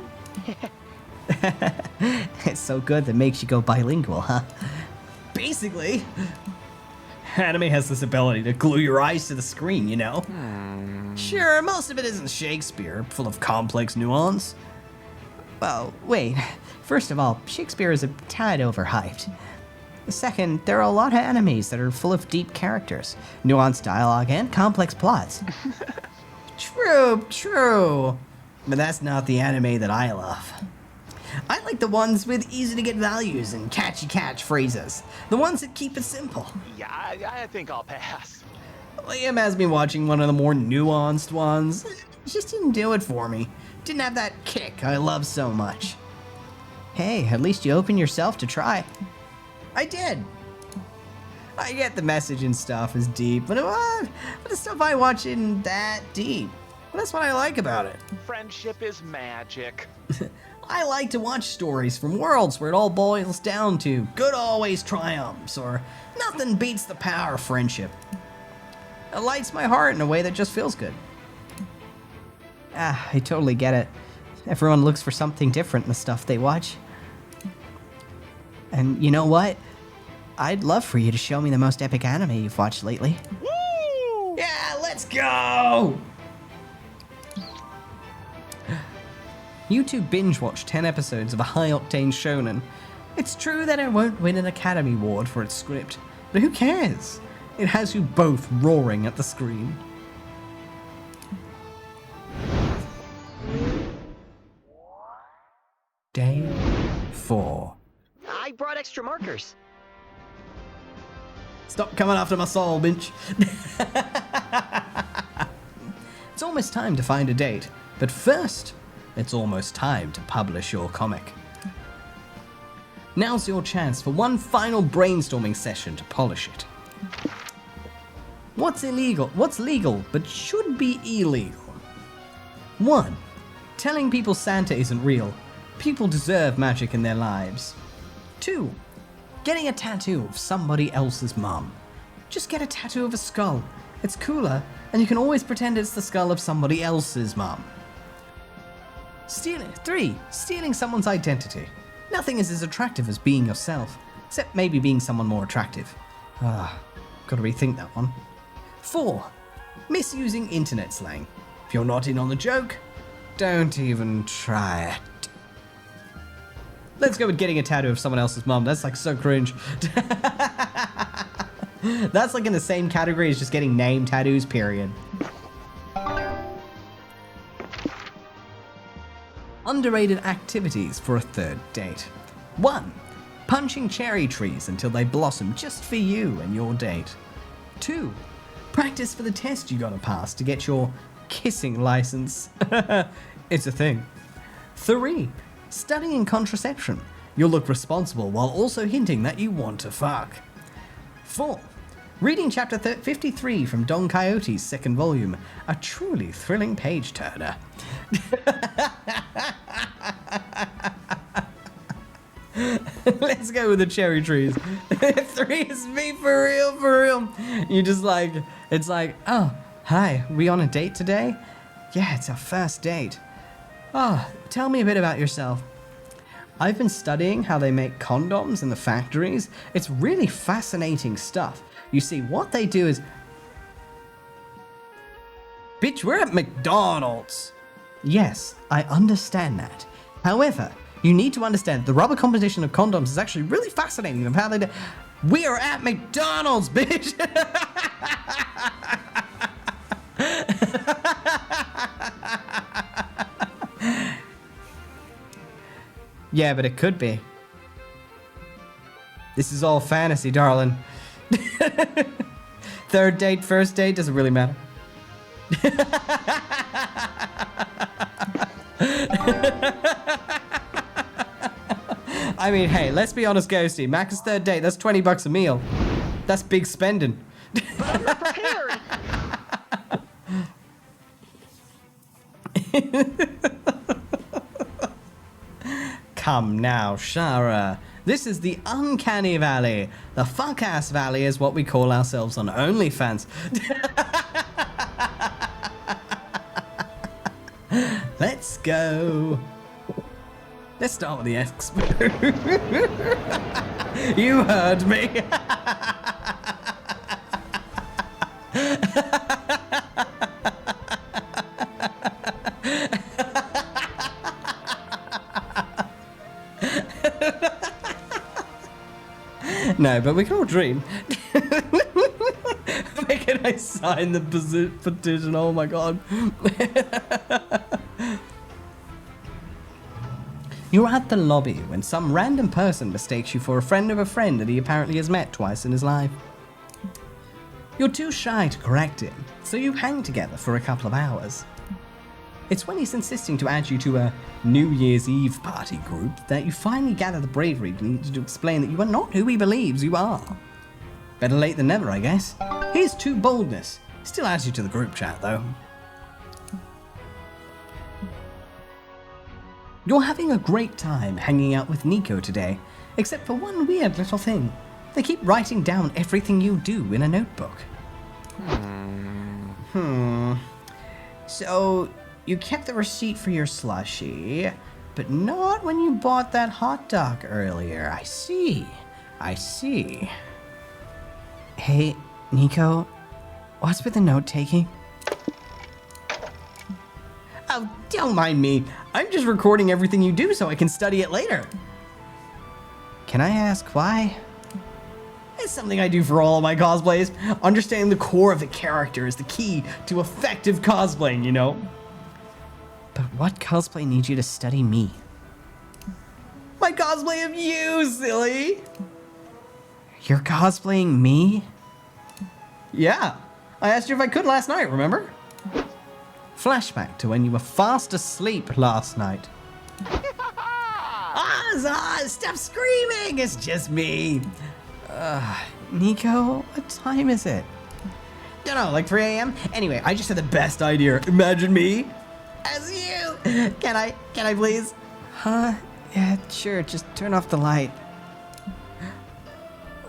It's so good that makes you go bilingual, huh? Basically, anime has this ability to glue your eyes to the screen, you know? Sure, most of it isn't Shakespeare, full of complex nuance. Well, wait. First of all, Shakespeare is a tad overhyped. Second, there are a lot of animes that are full of deep characters, nuanced dialogue, and complex plots. True. But that's not the anime that I love. I like the ones with easy-to-get values and catchy catchphrases. The ones that keep it simple. Yeah, I think I'll pass. Liam has me watching one of the more nuanced ones. It just didn't do it for me. Didn't have that kick I love so much. Hey, at least you opened yourself to try. I did. I get the message and stuff is deep, but the stuff I watch isn't that deep. But that's what I like about it. Friendship is magic. I like to watch stories from worlds where it all boils down to good always triumphs, or nothing beats the power of friendship. It lights my heart in a way that just feels good. I totally get it. Everyone looks for something different in the stuff they watch. And you know what? I'd love for you to show me the most epic anime you've watched lately. Woo! Yeah, let's go! You two binge-watched 10 episodes of a high-octane shonen. It's true that it won't win an Academy Award for its script, but who cares? It has you both roaring at the screen. Day 4. I brought extra markers. Stop coming after my soul, bitch. It's almost time to find a date, but first, it's almost time to publish your comic. Now's your chance for one final brainstorming session to polish it. What's legal but should be illegal? 1. Telling people Santa isn't real. People deserve magic in their lives. 2. Getting a tattoo of somebody else's mum. Just get a tattoo of a skull. It's cooler, and you can always pretend it's the skull of somebody else's mum. 3. Stealing someone's identity. Nothing is as attractive as being yourself, except maybe being someone more attractive. Gotta rethink that one. 4. Misusing internet slang. If you're not in on the joke, don't even try it. Let's go with getting a tattoo of someone else's mum. That's like so cringe. That's like in the same category as just getting name tattoos, period. Underrated activities for a third date. 1. Punching cherry trees until they blossom just for you and your date. 2. Practice for the test you gotta pass to get your kissing license. It's a thing. 3. Studying contraception. You'll look responsible while also hinting that you want to fuck. 4. Reading chapter 53 from Don Quixote's second volume. A truly thrilling page turner. Let's go with the cherry trees. 3 is me for real. You just like, it's like, oh, hi, we on a date today? Yeah, it's our first date. Oh, tell me a bit about yourself. I've been studying how they make condoms in the factories. It's really fascinating stuff. You see, what they do is... Bitch, we're at McDonald's. Yes, I understand that. However, you need to understand the rubber composition of condoms is actually really fascinating of how they do. We are at McDonald's, bitch. Yeah, but it could be. This is all fantasy, darling. Third date, first date, doesn't really matter. I mean, hey, let's be honest, Ghosty. Mac's third date, that's $20 a meal. That's big spending. I'm not prepared. Come now, Shara. This is the Uncanny Valley. The fuck-ass valley is what we call ourselves on OnlyFans. Let's go. Let's start with the expo. You heard me. No, but we can all dream. Where can I sign the petition? Oh my god. You're at the lobby when some random person mistakes you for a friend of a friend that he apparently has met twice in his life. You're too shy to correct him, so you hang together for a couple of hours. It's when he's insisting to add you to a New Year's Eve party group that you finally gather the bravery to explain that you are not who he believes you are. Better late than never, I guess. Here's to boldness. Still adds you to the group chat, though. You're having a great time hanging out with Nico today, except for one weird little thing. They keep writing down everything you do in a notebook. So, you kept the receipt for your slushie, but not when you bought that hot dog earlier. I see. I see. Hey, Nico, what's with the note-taking? Oh, don't mind me. I'm just recording everything you do so I can study it later. Can I ask why? It's something I do for all of my cosplays. Understanding the core of the character is the key to effective cosplaying, you know? But what cosplay needs you to study me? My cosplay of you, silly! You're cosplaying me? Yeah. I asked you if I could last night, remember? Flashback to when you were fast asleep last night. Oz, stop screaming! It's just me. Nico, what time is it? Don't know, like 3 a.m.? Anyway, I just had the best idea. Imagine me as you. Can I please? Huh? Yeah, sure, just turn off the light.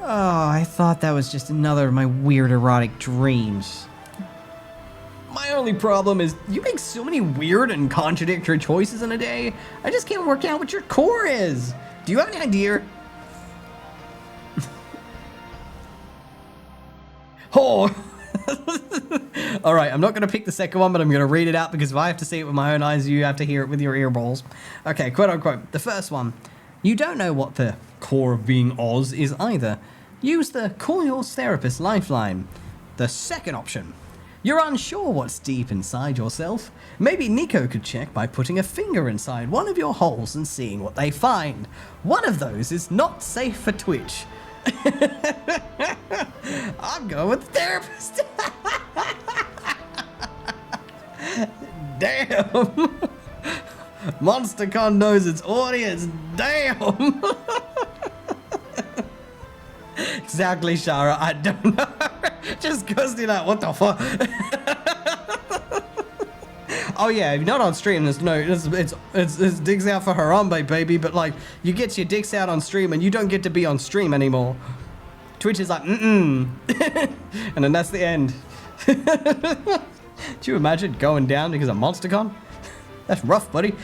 Oh, I thought that was just another of my weird erotic dreams. My only problem is you make so many weird and contradictory choices in a day. I just can't work out what your core is. Do you have any idea? Oh. All right, I'm not going to pick the second one, but I'm going to read it out because if I have to see it with my own eyes, you have to hear it with your earballs. Okay, quote unquote. The first one. You don't know what the core of being Oz is either. Use the Call Your Therapist lifeline. The second option. You're unsure what's deep inside yourself. Maybe Nico could check by putting a finger inside one of your holes and seeing what they find. One of those is not safe for Twitch. I'm going with the therapist. Damn. MonsterCon knows its audience. Damn. Exactly, Shara. I don't know. Just goes to like, what the fuck? Oh yeah, if you're not on stream, there's no, it's dicks out for Harambe, baby. But like, you get your dicks out on stream, and you don't get to be on stream anymore. Twitch is like, and then that's the end. Do you imagine going down because of MonsterCon? That's rough, buddy.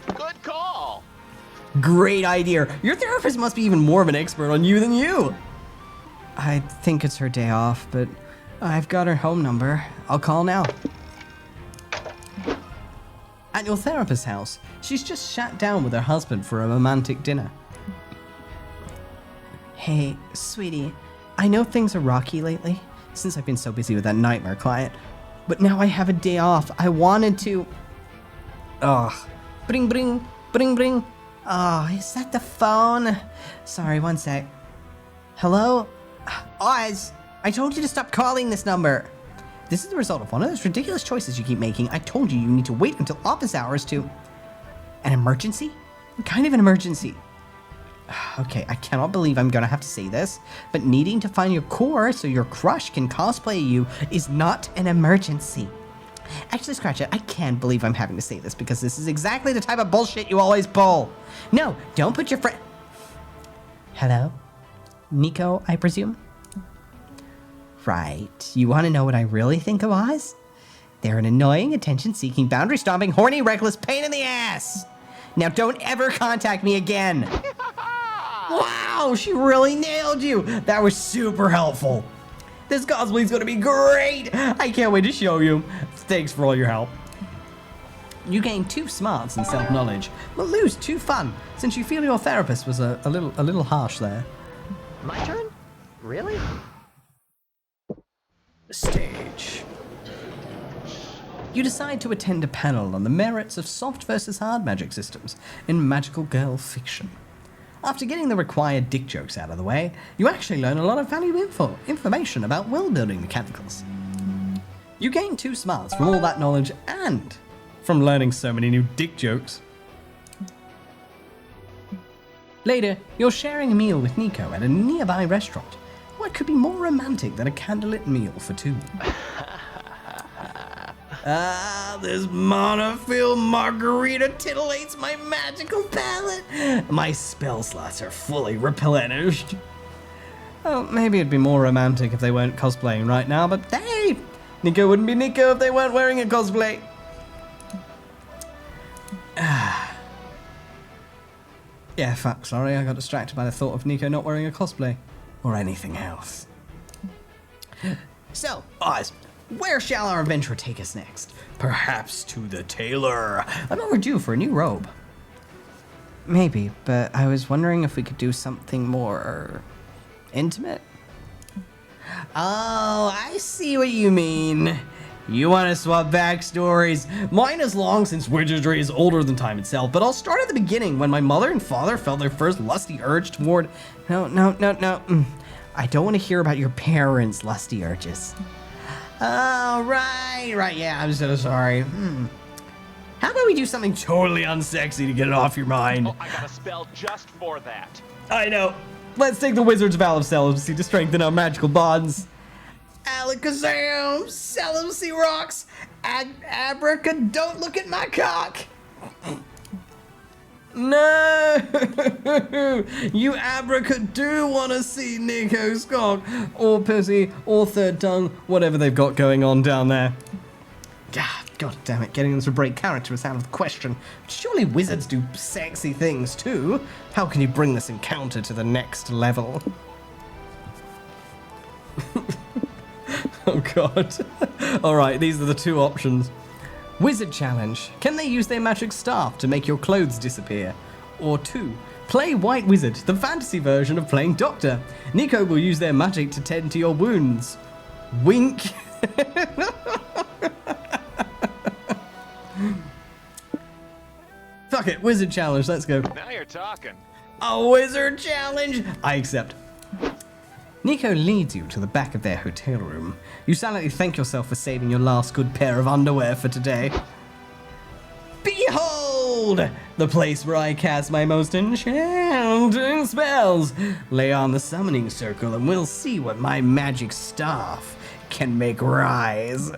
Good call. Great idea. Your therapist must be even more of an expert on you than you. I think it's her day off, but I've got her home number. I'll call now. At your therapist's house, she's just sat down with her husband for a romantic dinner. Hey, sweetie, I know things are rocky lately, since I've been so busy with that nightmare client, but now I have a day off. I wanted to... Oh, bring, bring, bring, bring. Oh, is that the phone? Sorry, one sec. Hello? Oz, I told you to stop calling this number. This is the result of one of those ridiculous choices you keep making. I told you you need to wait until office hours to... An emergency? What kind of an emergency? Okay, I cannot believe I'm gonna have to say this, but needing to find your core so your crush can cosplay you is not an emergency. Actually, scratch it. I can't believe I'm having to say this because this is exactly the type of bullshit you always pull. No, don't put your friend... Hello? Nico, I presume? Right. You want to know what I really think of Oz? They're an annoying, attention-seeking, boundary-stomping, horny, reckless pain in the ass. Now don't ever contact me again. Wow, she really nailed you. That was super helpful. This cosplay's gonna be great. I can't wait to show you. Thanks for all your help. You gain 2 smarts and self-knowledge, but lose 2 fun, since you feel your therapist was a little harsh there. My turn? Really? Stage. You decide to attend a panel on the merits of soft versus hard magic systems in magical girl fiction. After getting the required dick jokes out of the way, you actually learn a lot of valuable information about world-building mechanicals. You gain 2 smarts from all that knowledge and from learning so many new dick jokes. Later, you're sharing a meal with Nico at a nearby restaurant. What could be more romantic than a candlelit meal for 2? This monofil margarita titillates my magical palate. My spell slots are fully replenished. Oh, maybe it'd be more romantic if they weren't cosplaying right now, but hey! Nico wouldn't be Nico if they weren't wearing a cosplay. Yeah, fuck, sorry, I got distracted by the thought of Nico not wearing a cosplay. Or anything else. So, Oz, where shall our adventure take us next? Perhaps to the tailor. I'm overdue for a new robe. Maybe, but I was wondering if we could do something more... intimate? Oh, I see what you mean. You want to swap backstories? Mine is long since wizardry is older than time itself, but I'll start at the beginning when my mother and father felt their first lusty urge toward... No. I don't want to hear about your parents' lusty urges. Oh, right, yeah, I'm so sorry. How about we do something totally unsexy to get it off your mind? Oh, I got a spell just for that. I know. Let's take the Wizard's Vow of Celibacy to strengthen our magical bonds. Alakazam, celibacy rocks, abraca, don't look at my cock. No, you abraca do want to see Nico's cock, or pussy, or third tongue, whatever they've got going on down there. God damn it, getting them to break character is out of the question. Surely wizards do sexy things too. How can you bring this encounter to the next level? Oh god. Alright, these are the 2 options. Wizard challenge. Can they use their magic staff to make your clothes disappear? Or 2. Play White Wizard, the fantasy version of playing Doctor. Nico will use their magic to tend to your wounds. Wink. Fuck it, Wizard challenge, let's go. Now you're talking. A Wizard challenge! I accept. Nico leads you to the back of their hotel room. You silently thank yourself for saving your last good pair of underwear for today. Behold! The place where I cast my most enchanting spells. Lay on the summoning circle and we'll see what my magic staff can make rise.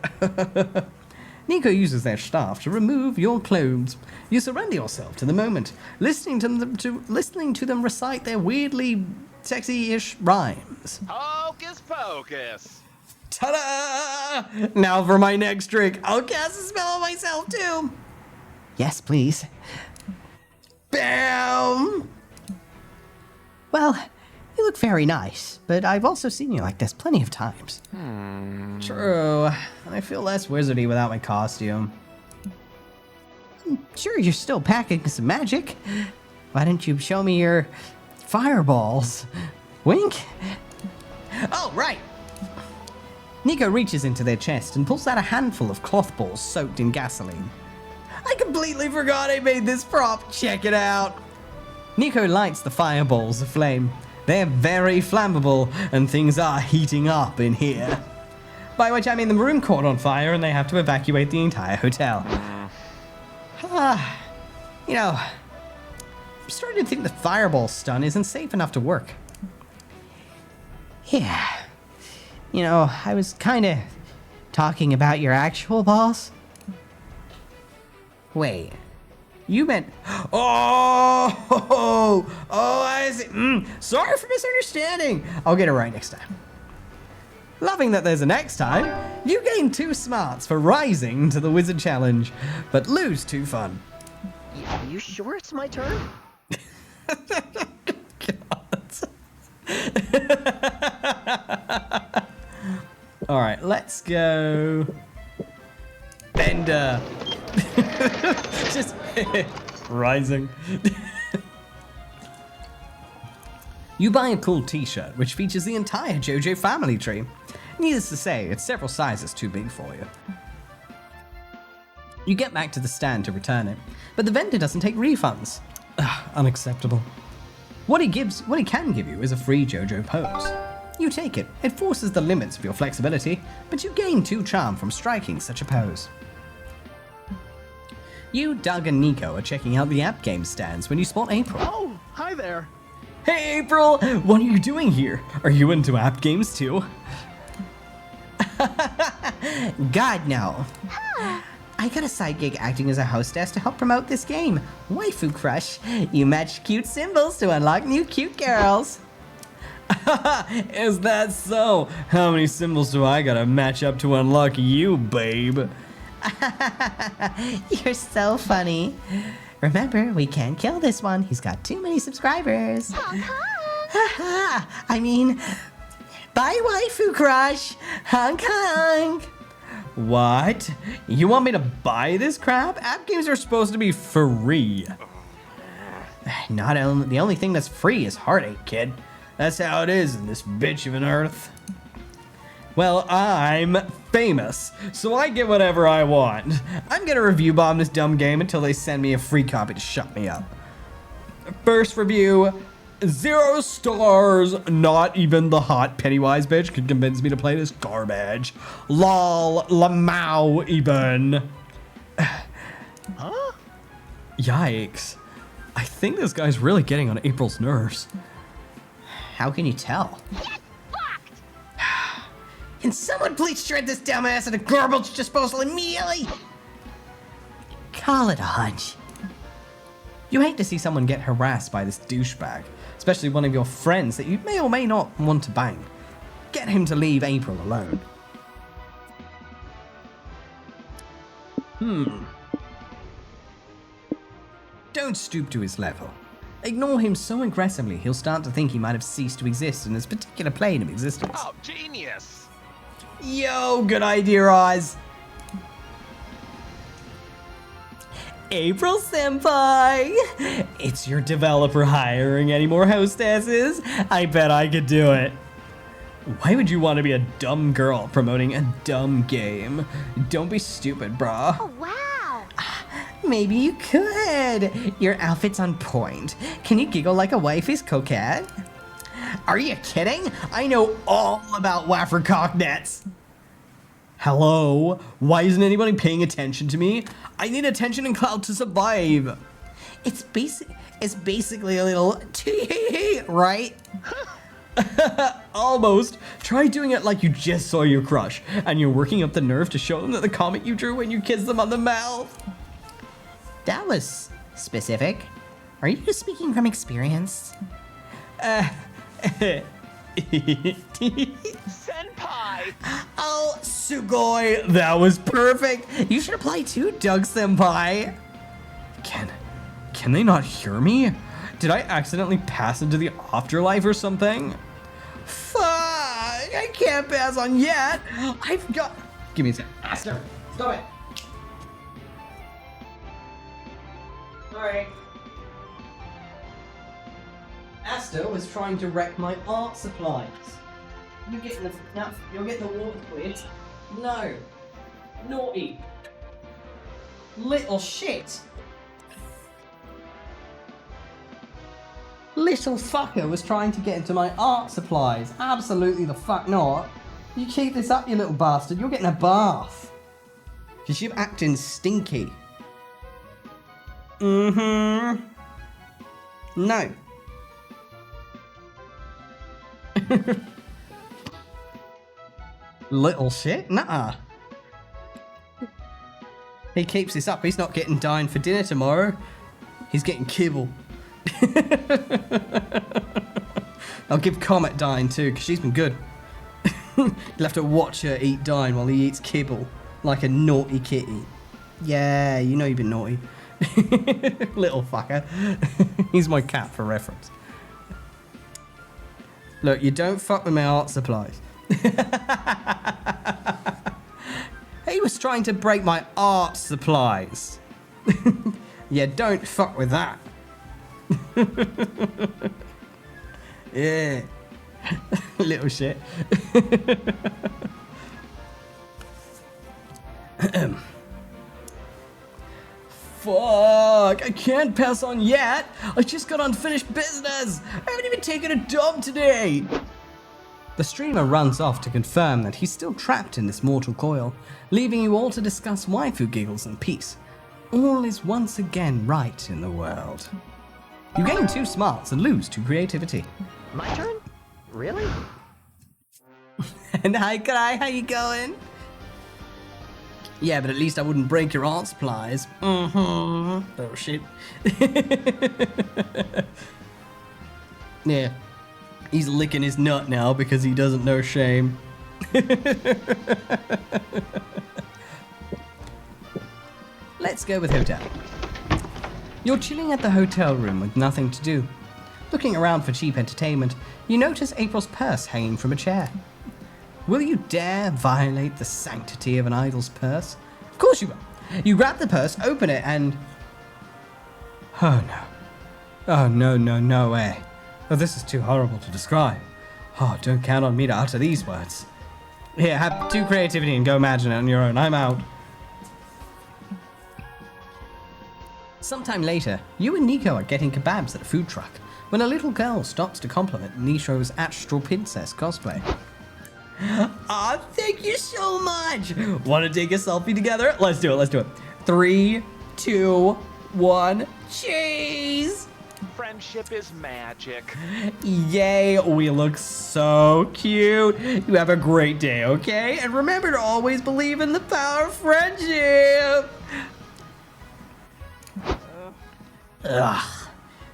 Nico uses their staff to remove your clothes. You surrender yourself to the moment, listening to them recite their weirdly sexy-ish rhymes. Hocus pocus. Ta-da! Now for my next trick. I'll cast a spell on myself too. Yes, please. Bam! Well, you look very nice, but I've also seen you like this plenty of times. True. I feel less wizardy without my costume. I'm sure you're still packing some magic. Why don't you show me your fireballs? Wink? Oh, right. Nico reaches into their chest and pulls out a handful of cloth balls soaked in gasoline. I completely forgot I made this prop. Check it out. Nico lights the fireballs aflame. They're very flammable, and things are heating up in here. By which I mean the room caught on fire and they have to evacuate the entire hotel. You know, I'm starting to think the fireball stun isn't safe enough to work. Yeah. You know, I was kind of talking about your actual balls. Wait. You meant... Oh, I see. Sorry for misunderstanding. I'll get it right next time. Loving that there's a next time. You gain 2 smarts for rising to the Wizard Challenge, but lose 2 fun. You sure it's my turn? All right, let's go. Bender. Just rising. You buy a cool t-shirt which features the entire JoJo family tree. Needless to say, it's several sizes too big for you. You get back to the stand to return it, but the vendor doesn't take refunds. Ugh, unacceptable. What he can give you is a free JoJo pose. You take it. It forces the limits of your flexibility, but you gain 2 charm from striking such a pose. You, Doug, and Nico are checking out the app game stands when you spot April. Oh, hi there. Hey, April! What are you doing here? Are you into app games too? God, no. I got a side gig acting as a hostess to help promote this game, Waifu Crush. You match cute symbols to unlock new cute girls. Is that so? How many symbols do I gotta match up to unlock you, babe? You're so funny. Remember, we can't kill this one. He's got too many subscribers. I mean, bye, Waifu Crush. Hong Kong. What? You want me to buy this crap? App games are supposed to be free. The only thing that's free is heartache, kid. That's how it is in this bitch of an earth. Well, I'm famous, so I get whatever I want. I'm gonna review bomb this dumb game until they send me a free copy to shut me up. First review, 0 stars. Not even the hot Pennywise bitch could convince me to play this garbage. Lol, lamau even. Huh? Yikes. I think this guy's really getting on April's nerves. How can you tell? Can someone please shred this dumbass at a garbage disposal immediately? Call it a hunch. You hate to see someone get harassed by this douchebag, especially one of your friends that you may or may not want to bang. Get him to leave April alone. Don't stoop to his level. Ignore him so aggressively he'll start to think he might have ceased to exist in this particular plane of existence. Oh, genius! Yo, good idea, Oz. April Senpai! It's your developer hiring any more hostesses? I bet I could do it. Why would you want to be a dumb girl promoting a dumb game? Don't be stupid, brah. Oh, wow. Maybe you could. Your outfit's on point. Can you giggle like a wifey's coquette? Are you kidding? I know all about wafer cocknets. Hello? Why isn't anybody paying attention to me? I need attention and clout to survive. It's basically a little tee, right? Almost. Try doing it like you just saw your crush and you're working up the nerve to show them that the comic you drew when you kissed them on the mouth. That was specific. Are you just speaking from experience? Senpai! Oh, Sugoi, that was perfect. You should apply too, Doug Senpai. Can they not hear me? Did I accidentally pass into the afterlife or something? Fuck, I can't pass on yet. I've got... Give me a sec. Stop it. Sorry. Asta was trying to wreck my art supplies. You're getting the water quid. No. Naughty. Little shit. Little fucker was trying to get into my art supplies. Absolutely the fuck not. You keep this up, you little bastard. You're getting a bath. Cause you're acting stinky. No. Little shit? Nuh-uh. He keeps this up. He's not getting dined for dinner tomorrow. He's getting kibble. I'll give Comet dine too, because she's been good. You'll have to watch her eat dine while he eats kibble, like a naughty kitty. Yeah, you know you've been naughty. Little fucker. He's my cat for reference. Look, you don't fuck with my art supplies. He was trying to break my art supplies. Yeah, don't fuck with that. Yeah. Little shit. Fuck, I can't pass on yet. I just got unfinished business. I haven't even taken a dump today. The streamer runs off to confirm that he's still trapped in this mortal coil, leaving you all to discuss waifu giggles in peace. All is once again right in the world. You gain 2 smarts and lose 2 creativity. My turn? Really? And hi, Kai, how you going? Yeah, but at least I wouldn't break your art supplies. Oh shit. Yeah. He's licking his nut now because he doesn't know shame. Let's go with hotel. You're chilling at the hotel room with nothing to do. Looking around for cheap entertainment, you notice April's purse hanging from a chair. Will you dare violate the sanctity of an idol's purse? Of course you will. You grab the purse, open it, and... Oh no. Oh no way. Oh, this is too horrible to describe. Oh, don't count on me to utter these words. Here, have 2 creativity and go imagine it on your own. I'm out. Sometime later, you and Nico are getting kebabs at a food truck when a little girl stops to compliment Nisho's Astral Princess cosplay. Aw, thank you so much! Wanna take a selfie together? Let's do it. 3, 2, 1, cheese! Friendship is magic. Yay, we look so cute. You have a great day, okay? And remember to always believe in the power of friendship! Ugh.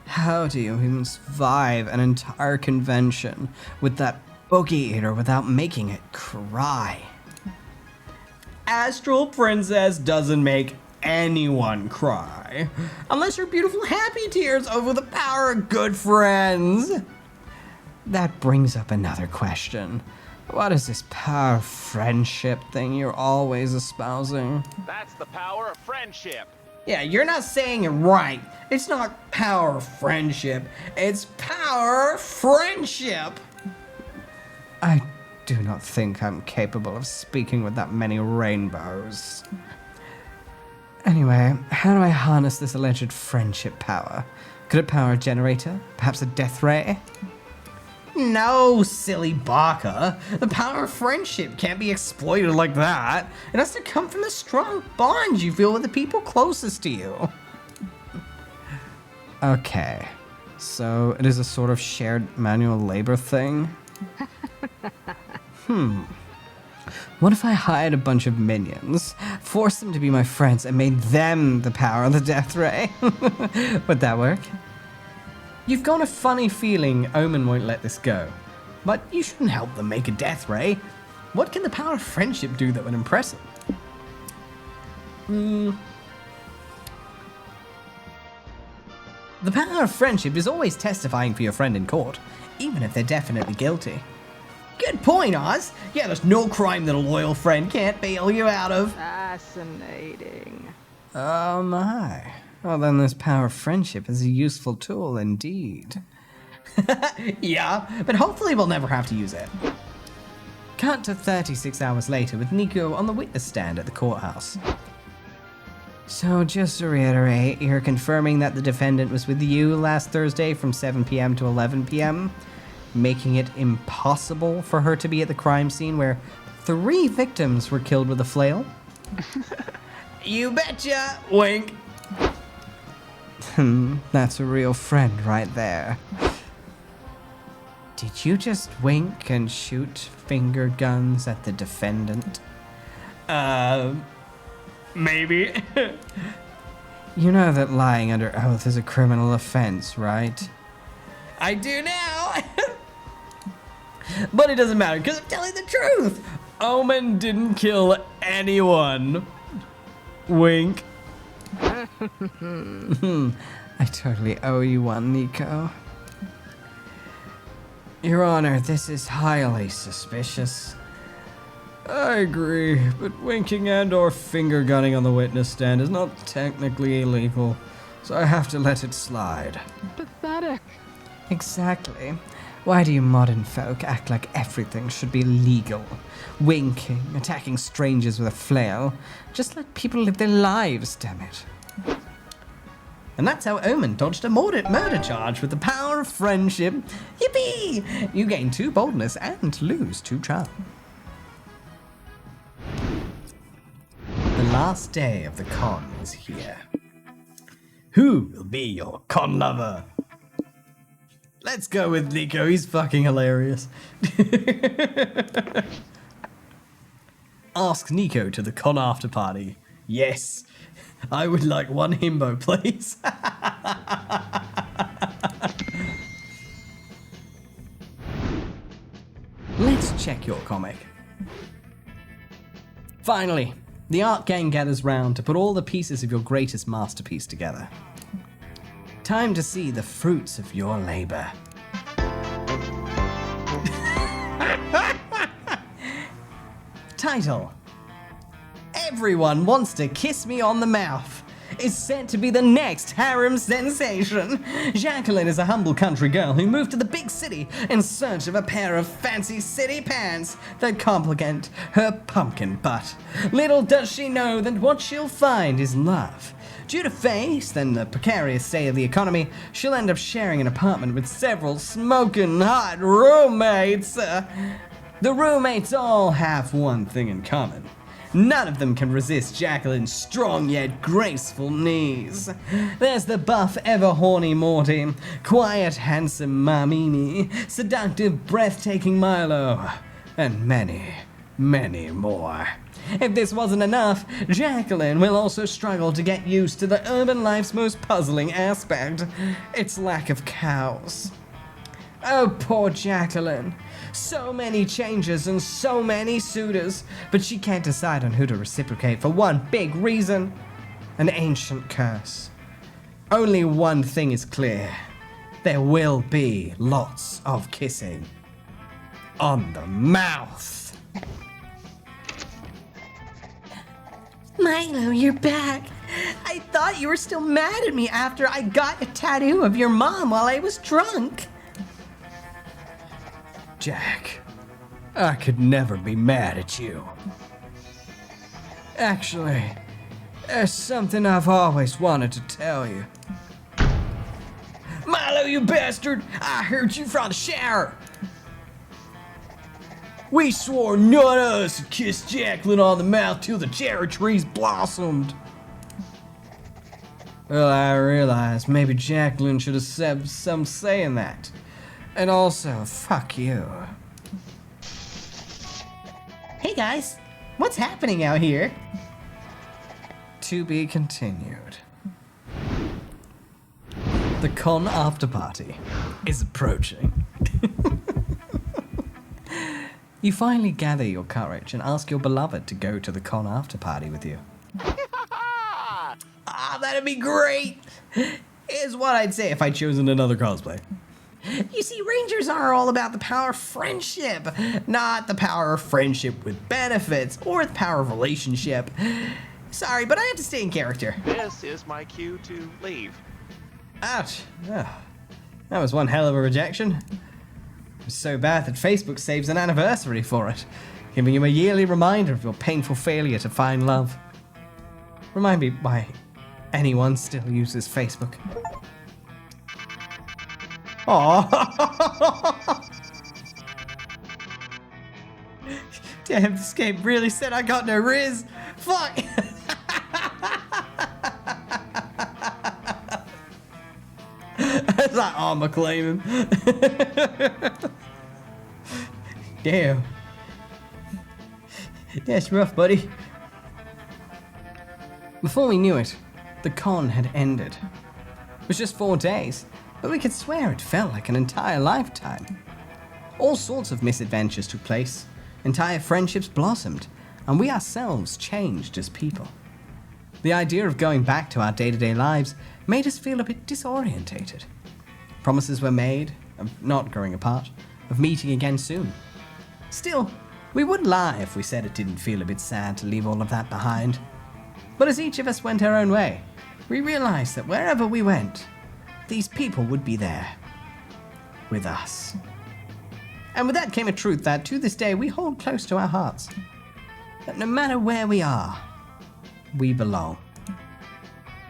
How do you even survive an entire convention with that boogie eater without making it cry? Astral Princess doesn't make anyone cry. Unless you're beautiful happy tears over the power of good friends. That brings up another question. What is this power of friendship thing you're always espousing? That's the power of friendship. Yeah, you're not saying it right. It's not power of friendship. It's power friendship. I do not think I'm capable of speaking with that many rainbows. Anyway, how do I harness this alleged friendship power? Could it power a generator? Perhaps a death ray? No, silly Barker. The power of friendship can't be exploited like that. It has to come from the strong bonds you feel with the people closest to you. Okay, so it is a sort of shared manual labor thing? What if I hired a bunch of minions, forced them to be my friends, and made them the power of the death ray? Would that work? You've got a funny feeling Omen won't let this go, but you shouldn't help them make a death ray. What can the power of friendship do that would impress him? The power of friendship is always testifying for your friend in court, even if they're definitely guilty. Good point, Oz. Yeah, there's no crime that a loyal friend can't bail you out of. Fascinating. Oh my. Well, then this power of friendship is a useful tool indeed. Yeah, but hopefully we'll never have to use it. Cut to 36 hours later with Nico on the witness stand at the courthouse. So just to reiterate, you're confirming that the defendant was with you last Thursday from 7 p.m. to 11 p.m., making it impossible for her to be at the crime scene where 3 victims were killed with a flail? You betcha! Wink! That's a real friend right there. Did you just wink and shoot finger guns at the defendant? Maybe. You know that lying under oath is a criminal offense, right? I do now. But it doesn't matter because I'm telling the truth. Omen didn't kill anyone. Wink. I totally owe you one, 𝐄𝐍𝐕𝐓. Your Honor, this is highly suspicious. I agree, but winking and or finger gunning on the witness stand is not technically illegal, so I have to let it slide. Pathetic. Exactly. Why do you modern folk act like everything should be legal? Winking, attacking strangers with a flail. Just let people live their lives, damn it. And that's how Omen dodged a murder charge with the power of friendship. Yippee! You gain 2 boldness and lose 2 charm. The last day of the con is here. Who will be your con lover? Let's go with Nico, he's fucking hilarious. Ask Nico to the con after party. Yes, I would like 1 himbo, please. Let's check your comic. Finally, the art gang gathers round to put all the pieces of your greatest masterpiece together. Time to see the fruits of your labor. Title: Everyone Wants to Kiss Me on the Mouth is set to be the next harem sensation. Jacqueline is a humble country girl who moved to the big city in search of a pair of fancy city pants that complement her pumpkin butt. Little does she know that what she'll find is love. Due to face and the precarious state of the economy, she'll end up sharing an apartment with several smoking hot roommates. The roommates all have one thing in common. None of them can resist Jacqueline's strong yet graceful knees. There's the buff, ever-horny Morty, quiet, handsome Mamimi, seductive, breathtaking Milo, and many, many more. If this wasn't enough, Jacqueline will also struggle to get used to the urban life's most puzzling aspect, its lack of cows. Oh, poor Jacqueline. So many changes and so many suitors, but she can't decide on who to reciprocate for one big reason: an ancient curse. Only one thing is clear. There will be lots of kissing. On the mouth. Milo, you're back. I thought you were still mad at me after I got a tattoo of your mom while I was drunk. Jack, I could never be mad at you. Actually, there's something I've always wanted to tell you. Milo, you bastard! I heard you from the shower! We swore none of us would kiss Jacqueline on the mouth till the cherry trees blossomed. Well, I realized maybe Jacqueline should have said some say in that. And also, fuck you. Hey guys, what's happening out here? To be continued. The con after party is approaching. You finally gather your courage and ask your beloved to go to the con after party with you. Ah, that'd be great! Is what I'd say if I'd chosen another cosplay. You see, Rangers are all about the power of friendship, not the power of friendship with benefits or the power of relationship. Sorry, but I have to stay in character. This is my cue to leave. Ouch. Oh, that was one hell of a rejection. It was so bad that Facebook saves an anniversary for it, giving you a yearly reminder of your painful failure to find love. Remind me why anyone still uses Facebook. Aww. Damn, this game really said I got no Rizz. Fuck. It's like armor claiming. Damn. That's rough, buddy. Before we knew it, the con had ended. It was just 4 days, but we could swear it felt like an entire lifetime. All sorts of misadventures took place, entire friendships blossomed, and we ourselves changed as people. The idea of going back to our day-to-day lives made us feel a bit disorientated. Promises were made of not growing apart, of meeting again soon. Still, we wouldn't lie if we said it didn't feel a bit sad to leave all of that behind. But as each of us went our own way, we realized that wherever we went, these people would be there. With us. And with that came a truth that, to this day, we hold close to our hearts. That no matter where we are, we belong.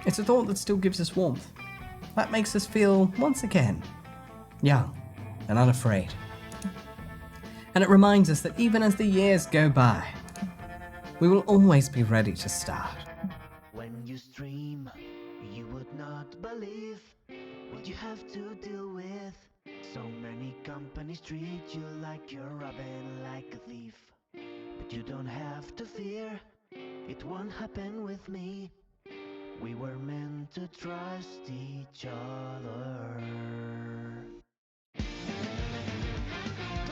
It's a thought that still gives us warmth. That makes us feel, once again, young and unafraid. And it reminds us that even as the years go by, we will always be ready to start. When you stream, you would not believe what you have to deal with. So many companies treat you like you're robbing like a thief. But you don't have to fear, it won't happen with me. We were meant to trust each other.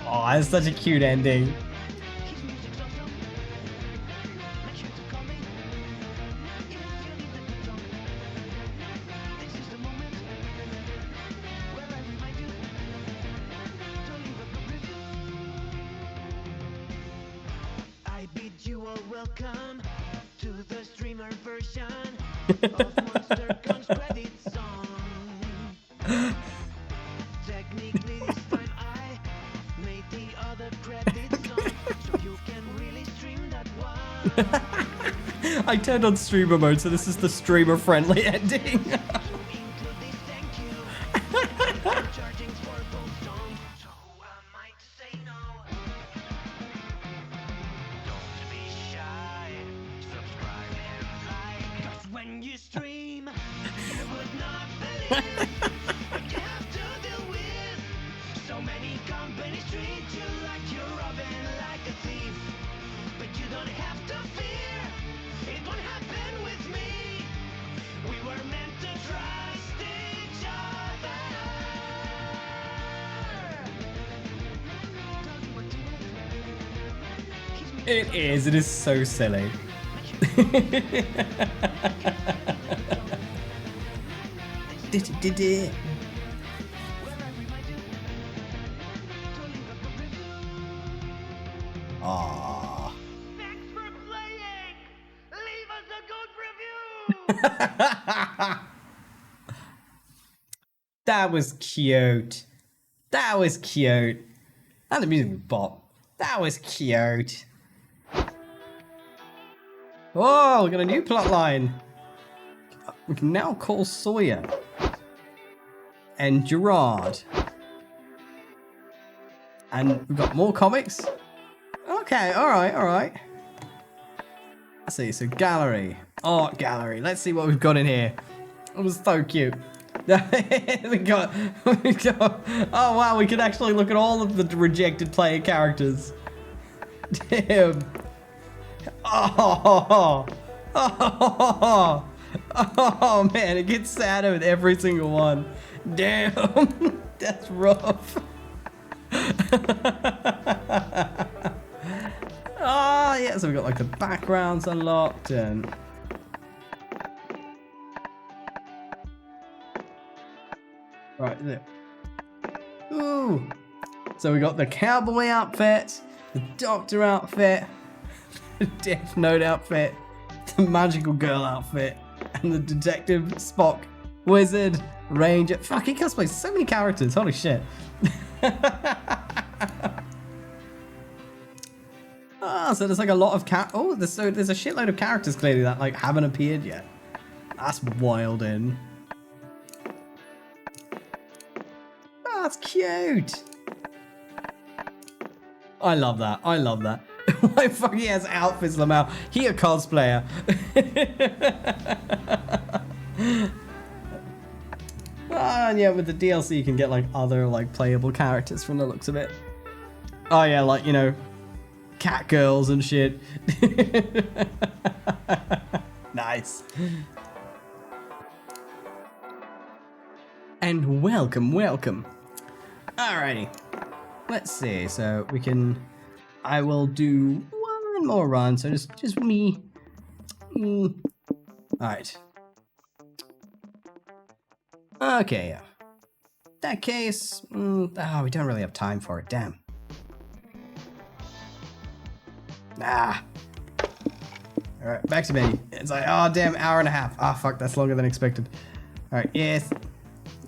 Oh, that's such a cute ending. His music's awesome. Make sure to call me if you need a good song. This is the moment where I remind you to leave a good review. I bid you all welcome to the streamer version of Monster Gun's credit song. Technically this time I made the other credit song, so you can really stream that one. I turned on streamer mode, so this is the streamer-friendly ending. So include this thank you. I'm charging for both songs, so who am I to say no? Don't be shy, subscribe and like, 'cause when you stream, you would not believe what you have to deal with. So many companies treat you like you're robbing like a thief. But you don't have to fear, it won't happen with me. We were meant to trust each other. It is so silly. Aww. Thanks for playing. Leave us a good review. That was cute. That was cute. And the music was bop. That was cute. Oh, we got a new plot line. We can now call Sawyer and Gerard. And we've got more comics. Okay, alright. Let's see, so gallery. Art gallery. Let's see what we've got in here. It was so cute. we got, oh wow, we can actually look at all of the rejected player characters. Damn. Oh man, it gets sadder with every single one. Damn, that's rough. Oh yeah, so we got like the backgrounds unlocked and right there. Ooh, so we got the cowboy outfit, the doctor outfit, the Death Note outfit, the magical girl outfit, and the detective Spock, wizard, ranger. Fuck, he cosplays so many characters. Holy shit. Ah, so there's like a lot of there's a shitload of characters clearly that like haven't appeared yet. That's wild in. Oh, that's cute. I love that. I love that. Why fuck he has outfits, Lamau? He a cosplayer. And yeah, with the DLC you can get like other like playable characters from the looks of it. Oh yeah, like, you know, cat girls and shit. Nice. And welcome, welcome. Alrighty. Let's see. So we can. I will do one more run. So just me. Alright. Okay. Yeah. That case. Oh, we don't really have time for it. Damn. Ah. Alright, back to me. It's like, oh damn, hour and a half. Ah, fuck, that's longer than expected. Alright, yes.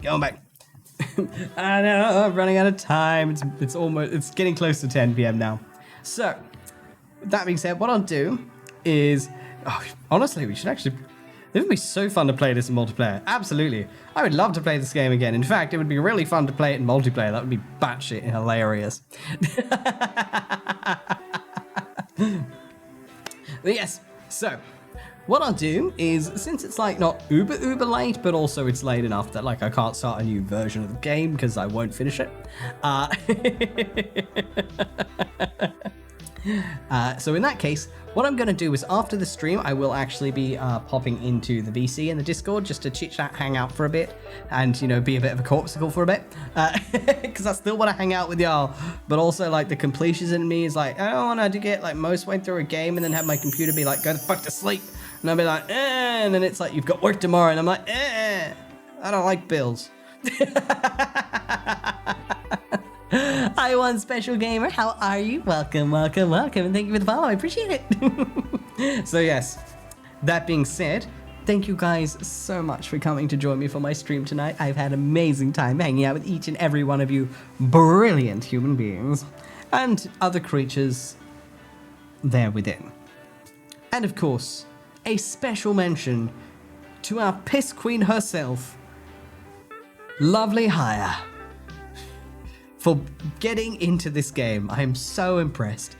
Going back. I know, I'm running out of time. It's getting close to 10 p.m. now. So, with that being said, what I'll do is, honestly, we should actually, it would be so fun to play this in multiplayer. Absolutely. I would love to play this game again. In fact, it would be really fun to play it in multiplayer. That would be batshit hilarious. But yes, so what I'll do is, since it's like not uber late, but also it's late enough that like I can't start a new version of the game because I won't finish it. So in that case, what I'm going to do is after the stream, I will actually be popping into the VC and the Discord just to chit-chat, hang out for a bit, and, you know, be a bit of a corpsicle for a bit, because I still want to hang out with y'all, but also, like, the completions in me is like, I don't want to get, like, most way through a game and then have my computer be like, go the fuck to sleep, and I'll be like, and then it's like, you've got work tomorrow, and I'm like, I don't like bills. Hi, one special gamer. How are you? Welcome, welcome, welcome, and thank you for the follow. I appreciate it. So yes, that being said, thank you guys so much for coming to join me for my stream tonight. I've had an amazing time hanging out with each and every one of you brilliant human beings and other creatures there within. And of course, a special mention to our piss queen herself, lovely Haya, for getting into this game. I am so impressed.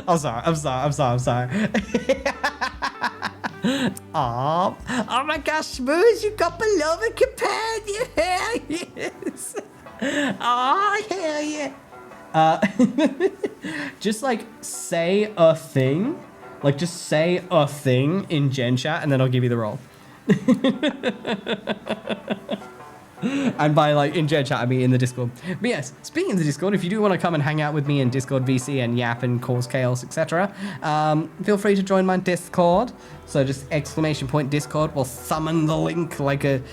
I'm sorry. Oh my gosh, Smooth, you got beloved companion. Yes. Oh, hell yeah. Just like say a thing. Like just say a thing in Gen Chat and then I'll give you the role. And by like in Gen Chat, I mean in the Discord. But yes, speaking of the Discord, if you do want to come and hang out with me in Discord VC and yap and cause chaos, etc., feel free to join my Discord. So just ! Discord will summon the link like a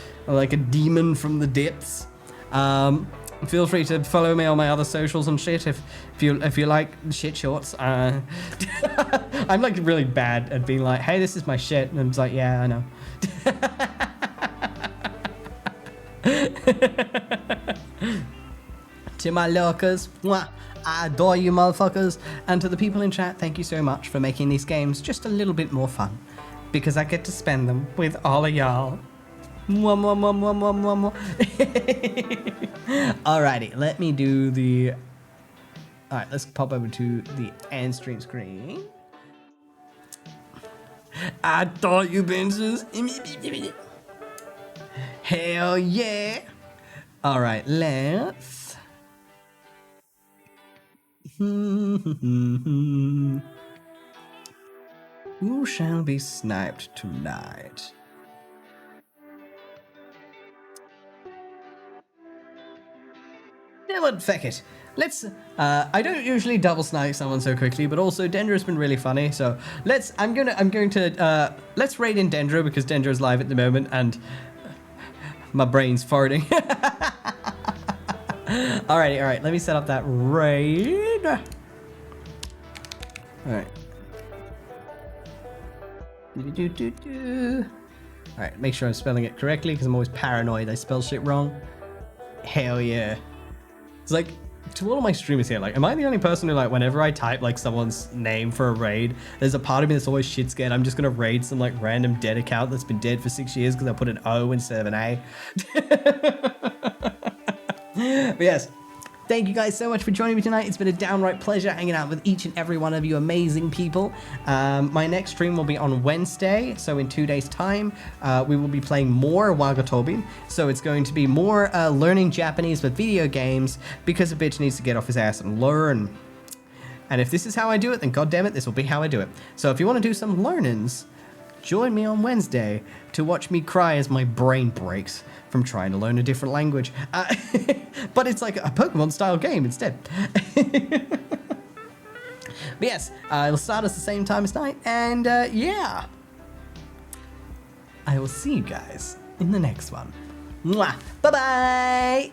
demon from the depths. Feel free to follow me on my other socials and shit if you like shit shorts. I'm like really bad at being like, hey, this is my shit, and I'm just like, yeah, I know. To my lurkers, mwah, I adore you motherfuckers, and to the people in chat, thank you so much for making these games just a little bit more fun, because I get to spend them with all of y'all. Mwah, mwah, mwah, mwah, mwah, mwah. Alrighty, let me do the... Alright, let's pop over to the end stream screen. I thought you been sus. Hell yeah. Alright, let's... Who shall be sniped tonight? Yeah, but feck it. Let's, I don't usually double snipe someone so quickly, but also Dendra's been really funny, so let's, I'm going to, let's raid in Dendra because Dendra's live at the moment and my brain's farting. Alright, let me set up that raid. Alright. Alright, make sure I'm spelling it correctly because I'm always paranoid I spell shit wrong. Hell yeah. It's like, to all of my streamers here, like, am I the only person who, like, whenever I type, like, someone's name for a raid, there's a part of me that's always shit scared. I'm just gonna raid some, like, random dead account that's been dead for 6 years because I put an O instead of an A. But yes, thank you guys so much for joining me tonight. It's been a downright pleasure hanging out with each and every one of you amazing people. My next stream will be on Wednesday, so in 2 days' time, we will be playing more Wagatobi. So it's going to be more learning Japanese with video games because a bitch needs to get off his ass and learn. And if this is how I do it, then goddammit, this will be how I do it. So if you want to do some learnings, join me on Wednesday to watch me cry as my brain breaks from trying to learn a different language. But it's like a Pokemon-style game instead. But yes, it'll start us the same time as tonight, and yeah. I will see you guys in the next one. Mwah! Bye-bye!